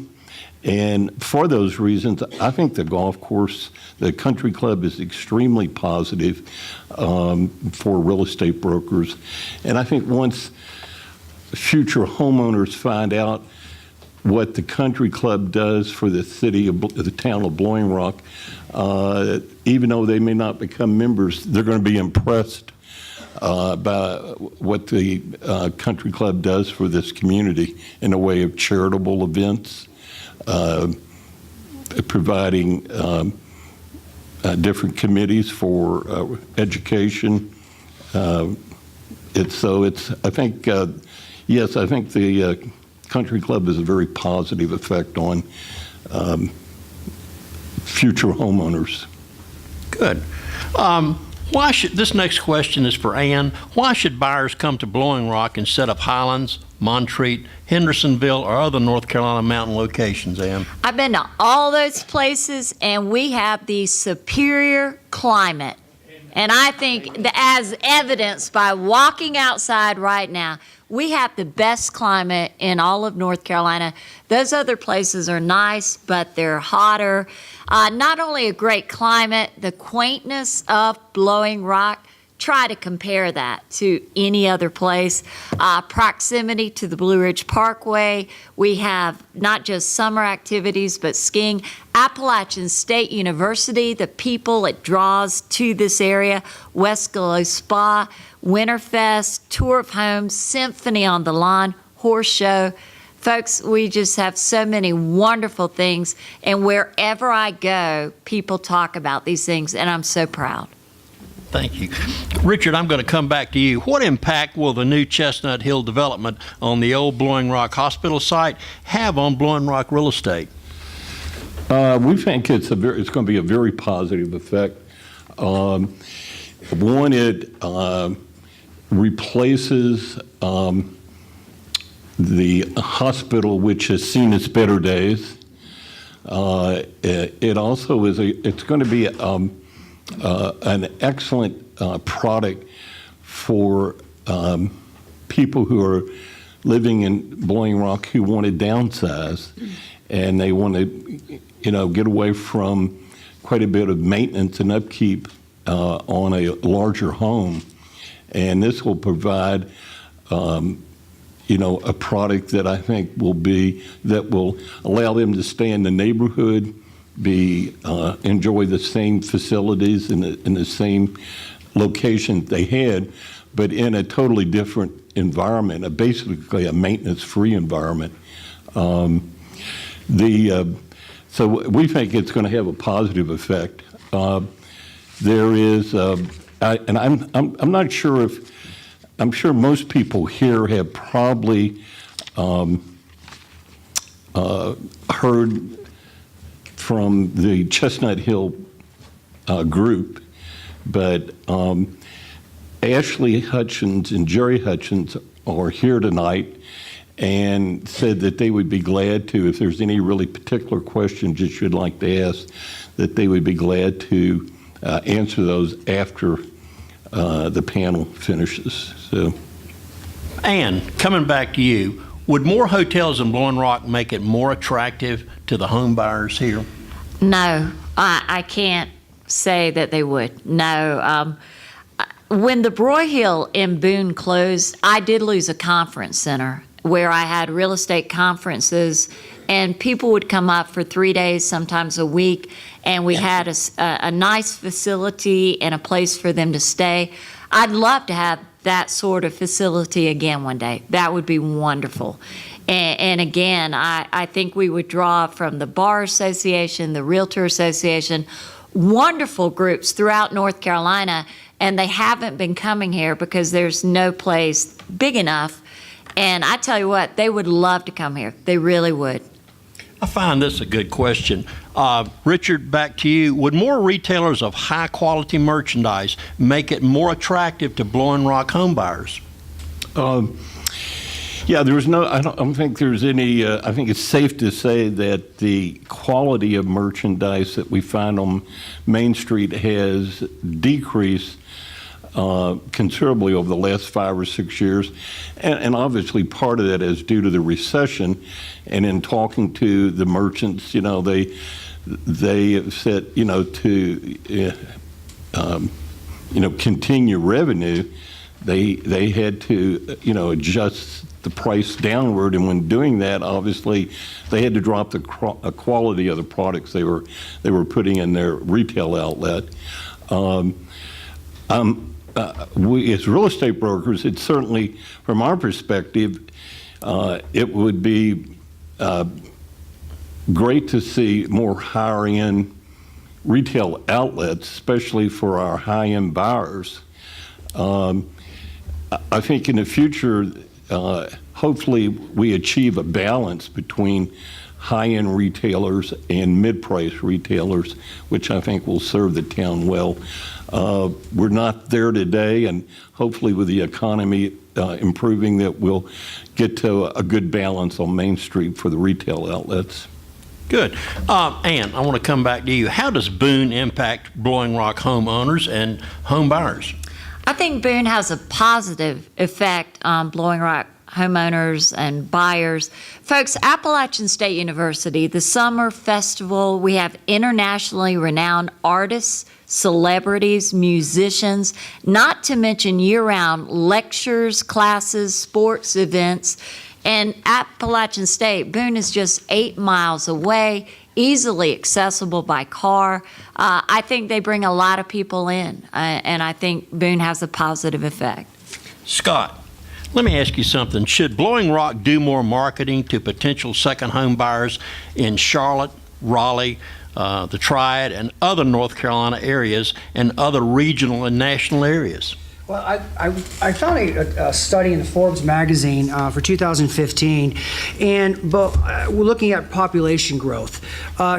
And for those reasons, I think the golf course, the country club, is extremely positive for real estate brokers. And I think once future homeowners find out what the country club does for the town of Blowing Rock, even though they may not become members, they're going to be impressed by what the country club does for this community in the way of charitable events, providing different committees for education. I think the country club has a very positive effect on future homeowners. Good. This next question is for Ann. Why should buyers come to Blowing Rock instead of Highlands, Montreat, Hendersonville, or other North Carolina mountain locations, Ann? I've been to all those places, and we have the superior climate. And I think, as evidenced by walking outside right now, we have the best climate in all of North Carolina. Those other places are nice, but they're hotter. Not only a great climate, the quaintness of Blowing Rock. Try to compare that to any other place. Proximity to the Blue Ridge Parkway. We have not just summer activities, but skiing. Appalachian State University, the people it draws to this area. Westglow Spa, Winterfest, Tour of Homes, Symphony on the Lawn, Horse Show. Folks, we just have so many wonderful things, and wherever I go, people talk about these things, and I'm so proud. Thank you. Richard, I'm going to come back to you. What impact will the new Chestnut Hill development on the old Blowing Rock Hospital site have on Blowing Rock real estate? We think it's going to be a very positive effect. One, it replaces the hospital, which has seen its better days. It also it's going to be an excellent product for people who are living in Blowing Rock who want to downsize, and they want to, get away from quite a bit of maintenance and upkeep on a larger home. And this will provide a product that I think that will allow them to stay in the neighborhood, enjoy the same facilities in the same location they had, but in a totally different environment, basically a maintenance-free environment. So we think it's going to have a positive effect. There is, and I'm not sure if, I'm sure most people here have probably heard from the Chestnut Hill group, but Ashley Hutchins and Jerry Hutchins are here tonight and said that they would be glad to, if there's any really particular questions that you'd like to ask, that they would be glad to answer those after the panel finishes. So, Ann, coming back to you, would more hotels in Blowing Rock make it more attractive to the home buyers here? No, I can't say that they would. No. When the Broyhill in Boone closed, I did lose a conference center where I had real estate conferences, and people would come up for 3 days, sometimes a week, and we had a nice facility and a place for them to stay. I'd love to have that sort of facility again one day. That would be wonderful. And again, I think we would draw from the Bar Association, the Realtor Association, wonderful groups throughout North Carolina, and they haven't been coming here because there's no place big enough. And I tell you what, they would love to come here. They really would. I find this a good question. Richard, back to you. Would more retailers of high-quality merchandise make it more attractive to Blowing Rock home buyers? Yeah, there's no, I don't think there's any, I think it's safe to say that the quality of merchandise that we find on Main Street has decreased considerably over the last 5 or 6 years. And obviously part of that is due to the recession. And in talking to the merchants, they said, to, continue revenue, they had to, adjust the price downward. And when doing that, obviously, they had to drop the quality of the products they were putting in their retail outlet. We, as real estate brokers, it's certainly, from our perspective, it would be great to see more higher-end retail outlets, especially for our high-end buyers. I think in the future, hopefully we achieve a balance between high-end retailers and mid-price retailers, which I think will serve the town well. We're not there today, and hopefully with the economy improving, that we'll get to a good balance on Main Street for the retail outlets. Good. Ann, I want to come back to you. How does Boone impact Blowing Rock homeowners and home buyers? I think Boone has a positive effect on Blowing Rock homeowners and buyers. Folks, Appalachian State University, the summer festival, we have internationally renowned artists, celebrities, musicians, not to mention year-round lectures, classes, sports events. And Appalachian State, Boone is just 8 miles away, easily accessible by car. I think they bring a lot of people in, and I think Boone has a positive effect. Scott, let me ask you something. Should Blowing Rock do more marketing to potential second home buyers in Charlotte, Raleigh, the Triad, and other North Carolina areas, and other regional and national areas? Well, I found a study in the Forbes magazine for 2015, but we're looking at population growth.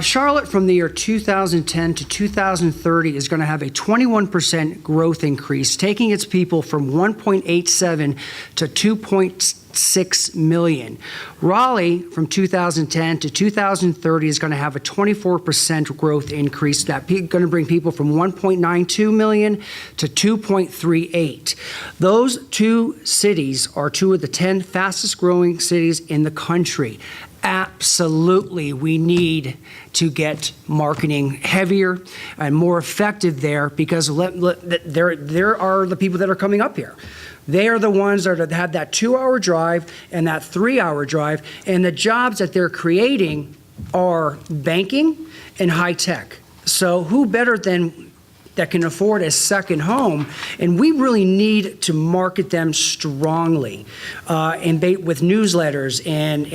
Charlotte, from the year 2010 to 2030, is going to have a 21% growth increase, taking its people from 1.87 to 2.6 million. Raleigh, from 2010 to 2030, is going to have a 24% growth increase. That's going to bring people from 1.92 million to 2.38. Those two cities are two of the 10 fastest growing cities in the country. Absolutely, we need to get marketing heavier and more effective there, because there are the people that are coming up here. They are the ones that have that 2-hour drive and that 3-hour drive, and the jobs that they're creating are banking and high tech. So who better than that can afford a second home? And we really need to market them strongly, and with newsletters and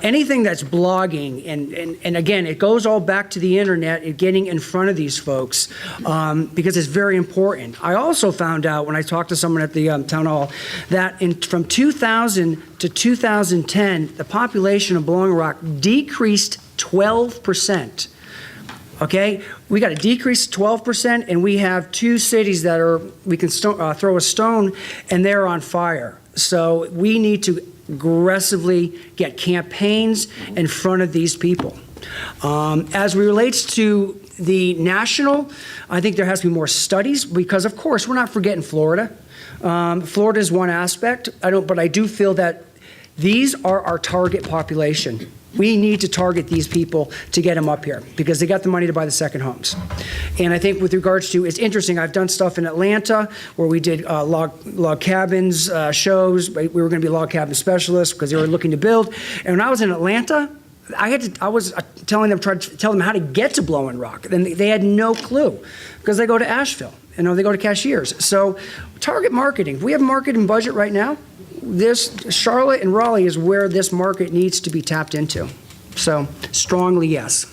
anything that's blogging. And again, it goes all back to the internet and getting in front of these folks, because it's very important. I also found out when I talked to someone at the town hall that from 2000 to 2010, the population of Blowing Rock decreased 12%. Okay, we got a decrease of 12%, and we have 2 cities that we can throw a stone and they're on fire. So we need to aggressively get campaigns in front of these people. As it relates to the national, I think there has to be more studies, because of course we're not forgetting Florida. Florida is one aspect. But I do feel that these are our target population. We need to target these people to get them up here, because they got the money to buy the second homes. And I think with regards to, it's interesting, I've done stuff in Atlanta where we did log cabins shows. We were going to be log cabin specialists because they were looking to build. And when I was in Atlanta, I was trying to tell them how to get to Blowing Rock. And they had no clue, because they go to Asheville, they go to Cashiers. So target marketing. If we have a marketing budget right now, Charlotte and Raleigh is where this market needs to be tapped into. So strongly, yes.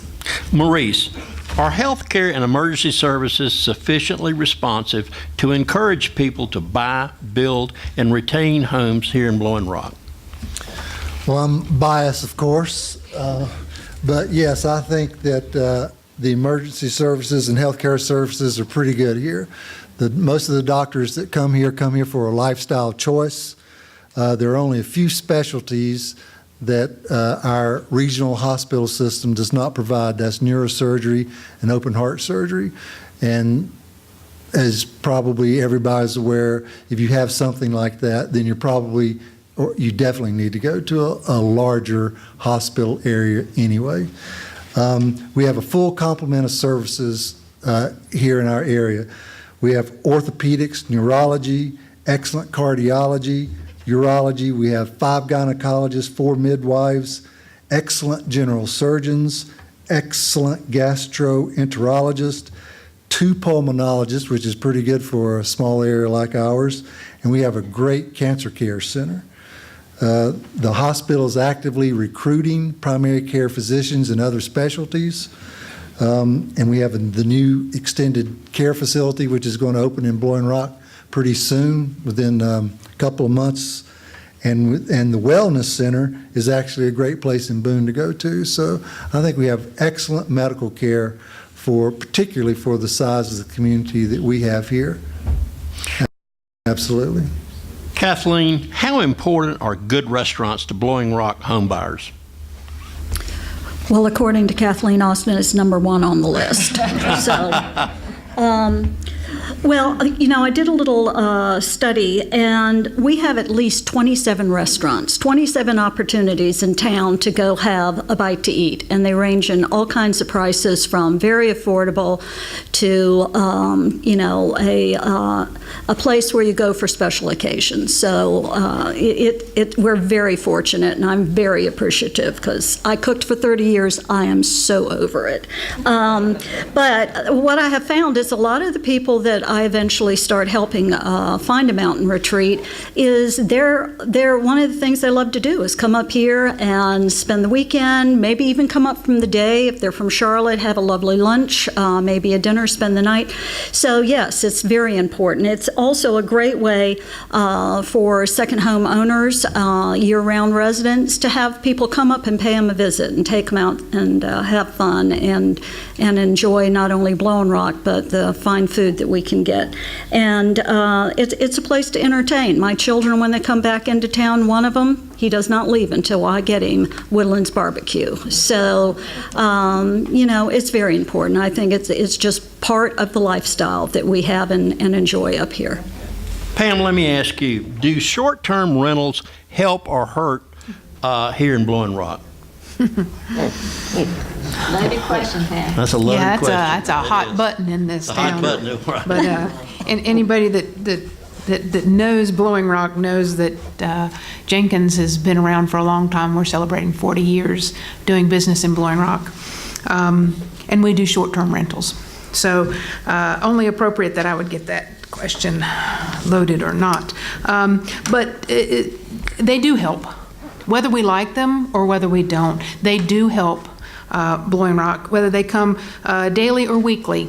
Maurice, are healthcare and emergency services sufficiently responsive to encourage people to buy, build, and retain homes here in Blowing Rock? Well, I'm biased, of course, but yes, I think that the emergency services and healthcare services are pretty good here. Most of the doctors that come here for a lifestyle choice. There are only a few specialties that our regional hospital system does not provide. That's neurosurgery and open heart surgery. And as probably everybody's aware, if you have something like that, then you definitely need to go to a larger hospital area anyway. We have a full complement of services here in our area. We have orthopedics, neurology, excellent cardiology, urology. We have 5 gynecologists, 4 midwives, excellent general surgeons, excellent gastroenterologists, 2 pulmonologists, which is pretty good for a small area like ours, and we have a great cancer care center. The hospital is actively recruiting primary care physicians and other specialties, and we have the new extended care facility, which is going to open in Blowing Rock pretty soon, within a couple of months. And the wellness center is actually a great place in Boone to go to. So I think we have excellent medical care, particularly for the size of the community that we have here. Absolutely. Kathleen, how important are good restaurants to Blowing Rock homebuyers? Well, according to Kathleen Austin, it's #1 on the list. Well, I did a little study, and we have at least 27 restaurants, 27 opportunities in town to go have a bite to eat, and they range in all kinds of prices, from very affordable to, a place where you go for special occasions. So we're very fortunate, and I'm very appreciative, because I cooked for 30 years. I am so over it. But what I have found is a lot of the people that I eventually start helping find a mountain retreat is they're one of the things they love to do is come up here and spend the weekend, maybe even come up from the day. If they're from Charlotte, have a lovely lunch, maybe a dinner, spend the night. So yes, it's very important. It's also a great way for second home owners, year-round residents, to have people come up and pay them a visit and take them out and have fun and enjoy not only Blowing Rock, but the fine food that we can get. And it's a place to entertain. My children, when they come back into town, one of them, he does not leave until I get him Woodlands barbecue. So, it's very important. I think it's just part of the lifestyle that we have and enjoy up here. Pam, let me ask you, do short-term rentals help or hurt here in Blowing Rock? Loaded question, Pat. That's a loaded Yeah, question. that's a hot button in this It's a hot town. button, right. But and anybody that knows Blowing Rock knows that Jenkins has been around for a long time. We're celebrating 40 years doing business in Blowing Rock. And we do short-term rentals. So only appropriate that I would get that question loaded or not. But they do help. Whether we like them or whether we don't, they do help Blowing Rock, whether they come daily or weekly.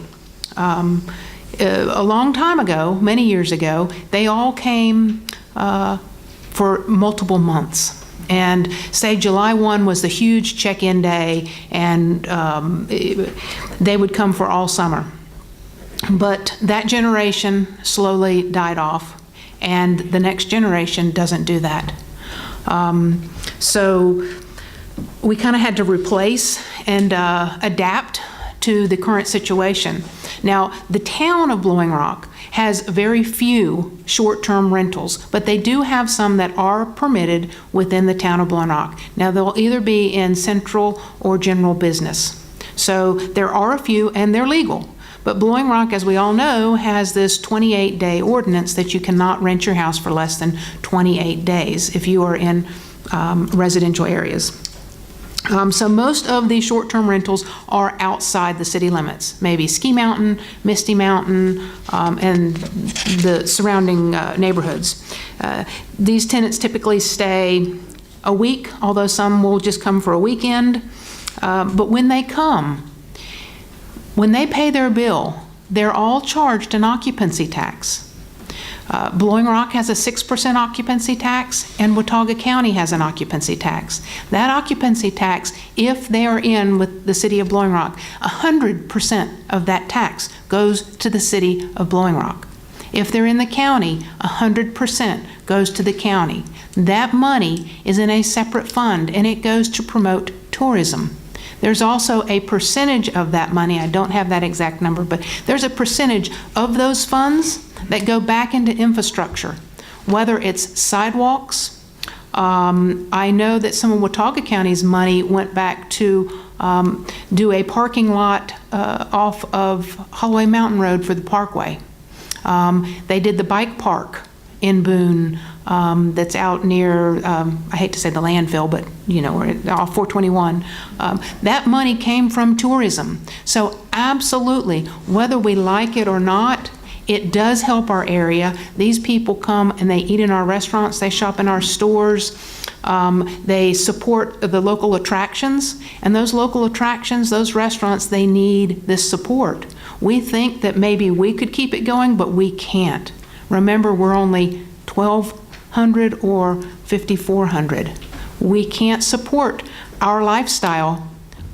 A long time ago, many years ago, they all came for multiple months. And say July 1 was the huge check-in day, and they would come for all summer. But that generation slowly died off, and the next generation doesn't do that. So we kind of had to replace and adapt to the current situation. Now, the town of Blowing Rock has very few short-term rentals, but they do have some that are permitted within the town of Blowing Rock. Now, they'll either be in central or general business. So there are a few, and they're legal. But Blowing Rock, as we all know, has this 28-day ordinance that you cannot rent your house for less than 28 days if you are in residential areas. So most of these short-term rentals are outside the city limits, maybe Ski Mountain, Misty Mountain, and the surrounding neighborhoods. These tenants typically stay a week, although some will just come for a weekend. But when they come, when they pay their bill, they're all charged an occupancy tax. Blowing Rock has a 6% occupancy tax, and Watauga County has an occupancy tax. That occupancy tax, if they are in with the city of Blowing Rock, 100% of that tax goes to the city of Blowing Rock. If they're in the county, 100% goes to the county. That money is in a separate fund, and it goes to promote tourism. There's also a percentage of that money, I don't have that exact number, but there's a percentage of those funds that go back into infrastructure, whether it's sidewalks. I know that some of Watauga County's money went back to do a parking lot off of Holloway Mountain Road for the Parkway. They did the bike park in Boone that's out near, I hate to say the landfill, but you know, off 421. That money came from tourism. So absolutely, whether we like it or not, it does help our area. These people come and they eat in our restaurants, they shop in our stores, they support the local attractions, and those local attractions, those restaurants, they need this support. We think that maybe we could keep it going, but we can't. Remember, we're only 1,200 or 5,400. We can't support our lifestyle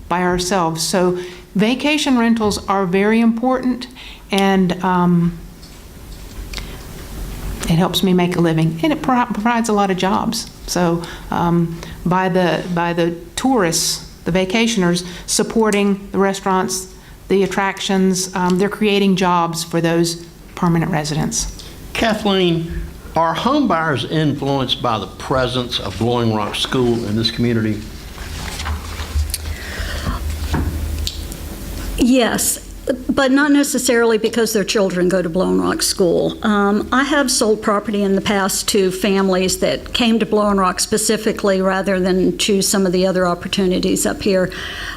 by ourselves. So vacation rentals are very important, and it helps me make a living, and it provides a lot of jobs. So by the tourists, the vacationers supporting the restaurants, the attractions, they're creating jobs for those permanent residents. Kathleen, are home buyers influenced by the presence of Blowing Rock School in this community? Yes, but not necessarily because their children go to Blowing Rock School. I have sold property in the past to families that came to Blowing Rock specifically rather than choose some of the other opportunities up here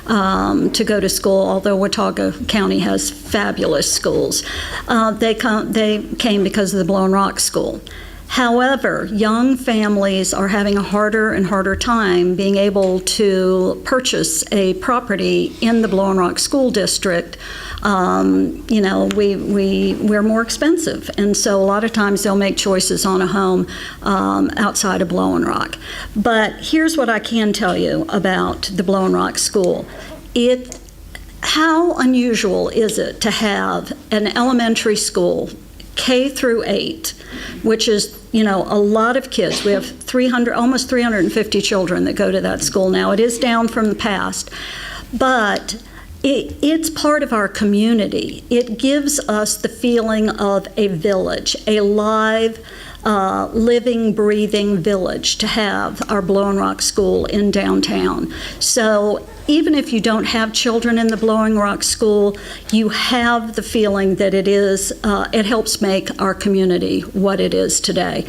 to go to school, although Watauga County has fabulous schools. They came because of the Blowing Rock School. However, young families are having a harder and harder time being able to purchase a property in the Blowing Rock School District. You know, we're more expensive, and so a lot of times they'll make choices on a home outside of Blowing Rock. But here's what I can tell you about the Blowing Rock School. How unusual is it to have an elementary school, K through 8, which is, you know, a lot of kids. We have almost 350 children that go to that school now. It is down from the past, but it's part of our community. It gives us the feeling of a village, a live, living, breathing village to have our Blowing Rock School in downtown. So even if you don't have children in the Blowing Rock School, you have the feeling that it helps make our community what it is today.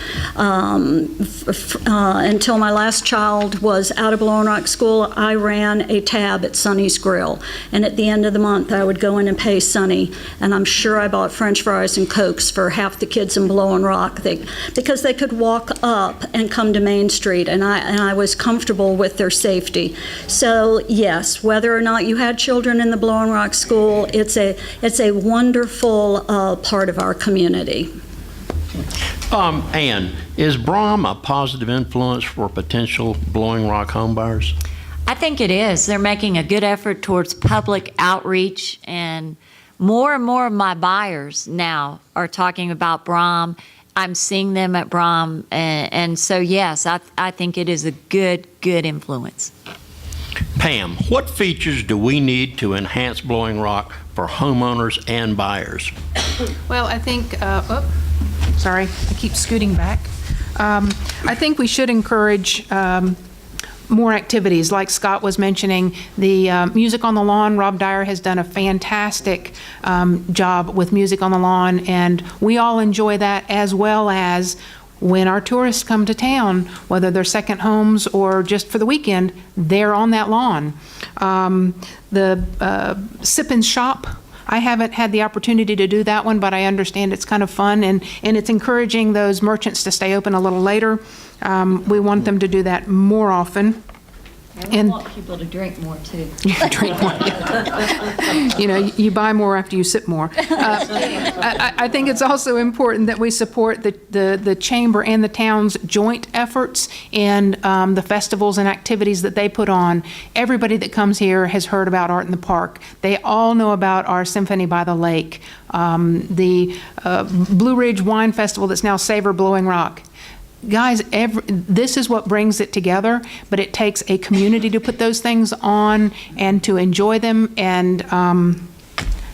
Until my last child was out of Blowing Rock School, I ran a tab at Sonny's Grill. And at the end of the month, I would go in and pay Sonny, and I'm sure I bought French fries and Cokes for half the kids in Blowing Rock because they could walk up and come to Main Street, and I was comfortable with their safety. So yes, whether or not you had children in the Blowing Rock School, it's a wonderful part of our community. Ann, is Brom a positive influence for potential Blowing Rock homebuyers? I think it is. They're making a good effort towards public outreach, and more of my buyers now are talking about Brom. I'm seeing them at Brom, and so yes, I think it is a good influence. Pam, what features do we need to enhance Blowing Rock for homeowners and buyers? Well, I think, sorry, I keep scooting back. I think we should encourage more activities, like Scott was mentioning. The Music on the Lawn, Rob Dyer has done a fantastic job with Music on the Lawn, and we all enjoy that, as well as when our tourists come to town, whether they're second homes or just for the weekend, they're on that lawn. The Sip and Shop, I haven't had the opportunity to do that one, but I understand it's kind of fun, and it's encouraging those merchants to stay open a little later. We want them to do that more often. And we want people to drink more, too. Drink more. You know, you buy more after you sip more. I think it's also important that we support the chamber and the town's joint efforts in the festivals and activities that they put on. Everybody that comes here has heard about Art in the Park. They all know about our Symphony by the Lake, the Blue Ridge Wine Festival that's now Savor Blowing Rock. Guys, this is what brings it together, but it takes a community to put those things on and to enjoy them, and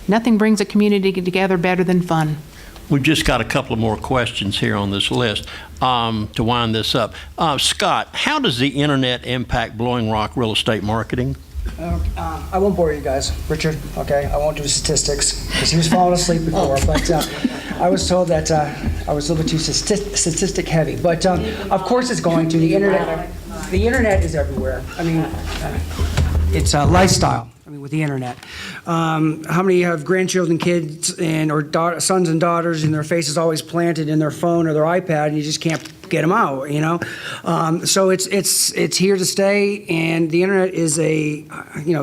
nothing brings a community together better than fun. We've just got a couple of more questions here on this list to wind this up. Scott, how does the internet impact Blowing Rock real estate marketing? I won't bore you guys, Richard, okay? I won't do statistics, because he was falling asleep before, but I was told that I was a little bit too statistic heavy. But of course it's going to. The internet is everywhere. I mean, it's a lifestyle. I mean, with the internet. How many have grandchildren, kids, or sons and daughters, and their face is always planted in their phone or their iPad, and you just can't get them out, you know? So it's here to stay, and the internet is a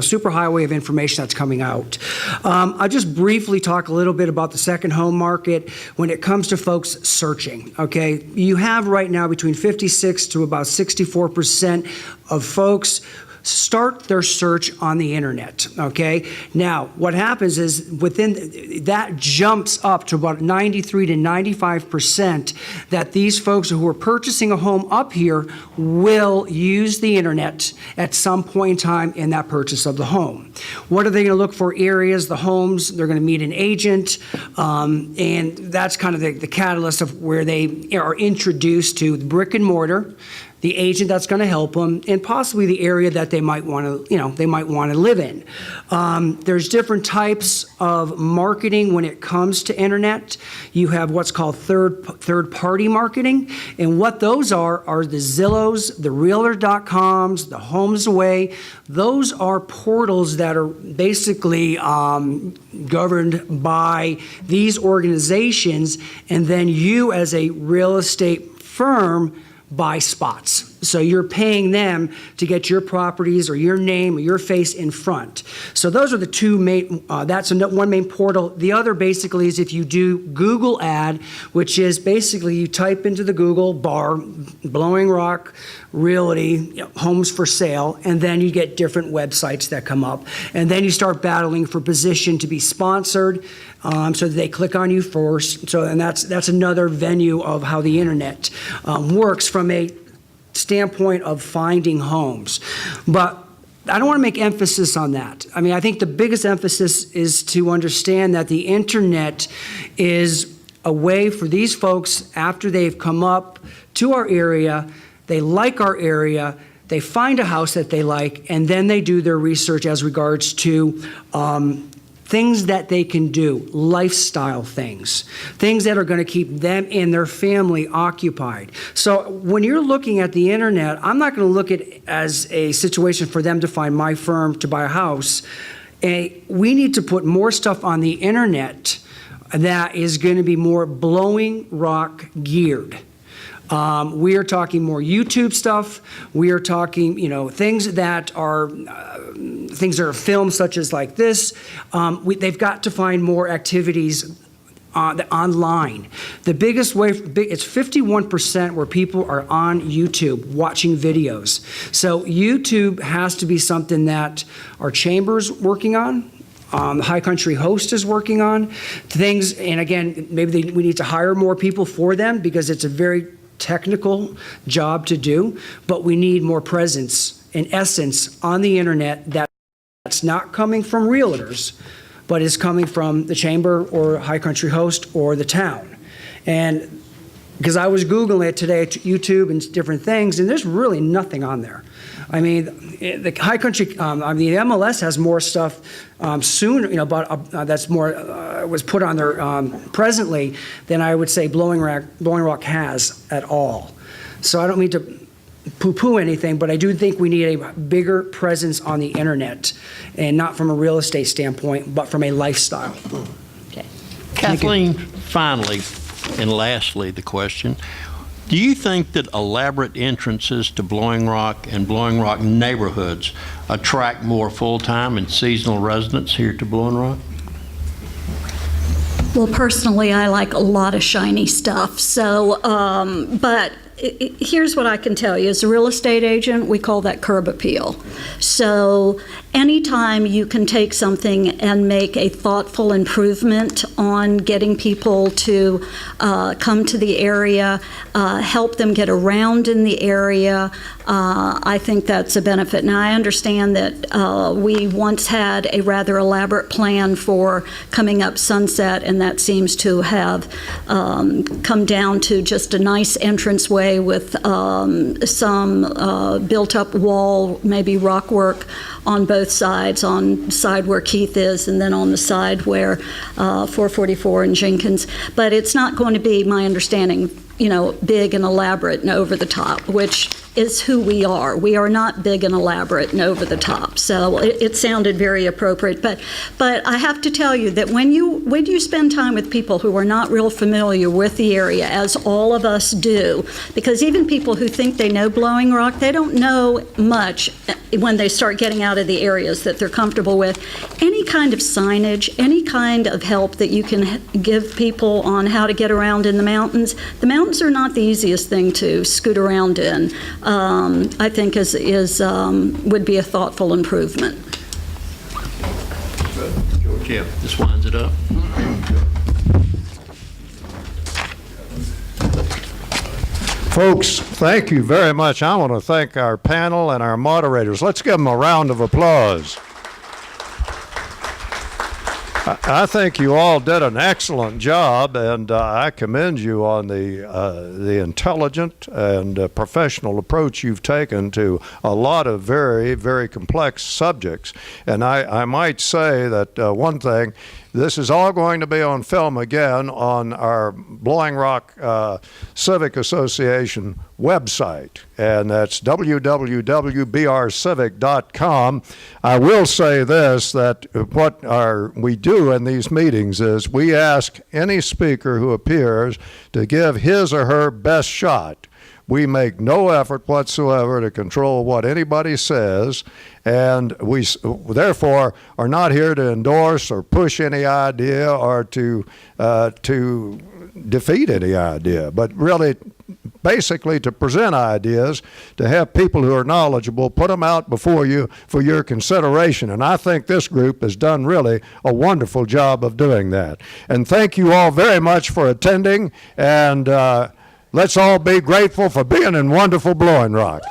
super highway of information that's coming out. I'll just briefly talk a little bit about the second home market when it comes to folks searching, okay? You have right now between 56 to about 64% of folks start their search on the internet, okay? Now, what happens is that jumps up to about 93 to 95% that these folks who are purchasing a home up here will use the internet at some point in time in that purchase of the home. What are they gonna look for? Areas, the homes, they're gonna meet an agent, and that's kind of the catalyst of where they are introduced to the brick and mortar, the agent that's going to help them, and possibly the area that they might want to live in. There's different types of marketing when it comes to internet. You have what's called third-party marketing, and what those are the Zillows, the Realtor.coms, the Homes Away. Those are portals that are basically governed by these organizations, and then you as a real estate firm buy spots. So you're paying them to get your properties or your name or your face in front. So those are the two main, that's one main portal. The other basically is if you do Google ad, which is basically you type into the Google bar, Blowing Rock, Realty, homes for sale, and then you get different websites that come up. And then you start battling for position to be sponsored, so they click on you first. So, and that's another venue of how the internet works from a standpoint of finding homes. But I don't want to make emphasis on that. I mean, I think the biggest emphasis is to understand that the internet is a way for these folks, after they've come up to our area, they like our area, they find a house that they like, and then they do their research as regards to things that they can do, lifestyle things that are going to keep them and their family occupied. So when you're looking at the internet, I'm not going to look at it as a situation for them to find my firm to buy a house. We need to put more stuff on the internet that is going to be more Blowing Rock geared. We are talking more YouTube stuff. We are talking, things that are filmed, such as like this. They've got to find more activities online. The biggest way, it's 51% where people are on YouTube watching videos. So YouTube has to be something that our chamber's working on. The High Country host is working on things, and again, maybe we need to hire more people for them because it's a very technical job to do, but we need more presence, in essence, on the internet that's not coming from realtors, but is coming from the chamber or High Country host or the town. And because I was Googling it today, YouTube and different things, and there's really nothing on there. I mean, the High Country, the MLS has more stuff soon, that's more, was put on there presently than I would say Blowing Rock has at all. So I don't mean to poo-poo anything, but I do think we need a bigger presence on the internet, and not from a real estate standpoint, but from a lifestyle. Okay. Kathleen, finally, and lastly, the question, do you think that elaborate entrances to Blowing Rock and Blowing Rock neighborhoods attract more full-time and seasonal residents here to Blowing Rock? Well, personally, I like a lot of shiny stuff. So, but here's what I can tell you. As a real estate agent, we call that curb appeal. So anytime you can take something and make a thoughtful improvement on getting people to come to the area, help them get around in the area, I think that's a benefit. Now, I understand that we once had a rather elaborate plan for coming up Sunset, and that seems to have come down to just a nice entranceway with some built-up wall, maybe rock work on both sides, on the side where Keith is and then on the side where 444 and Jenkins. But it's not going to be, my understanding, big and elaborate and over the top, which is who we are. We are not big and elaborate and over the top. So it sounded very appropriate. But I have to tell you that when you spend time with people who are not real familiar with the area, as all of us do, because even people who think they know Blowing Rock, they don't know much when they start getting out of the areas that they're comfortable with. Any kind of signage, any kind of help that you can give people on how to get around in the mountains. The mountains are not the easiest thing to scoot around in. I think would be a thoughtful improvement. Georgia, this winds it up. Folks, thank you very much. I want to thank our panel and our moderators. Let's give them a round of applause. I think you all did an excellent job, and I commend you on the intelligent and professional approach you've taken to a lot of very, very complex subjects. And I might say that one thing, this is all going to be on film again on our Blowing Rock Civic Association website, and that's www.brcivic.com. I will say this, that what we do in these meetings is we ask any speaker who appears to give his or her best shot. We make no effort whatsoever to control what anybody says, and we therefore are not here to endorse or push any idea or to defeat any idea, but really basically to present ideas, to have people who are knowledgeable, put them out before you for your consideration. And I think this group has done really a wonderful job of doing that. And thank you all very much for attending, and let's all be grateful for being in wonderful Blowing Rock.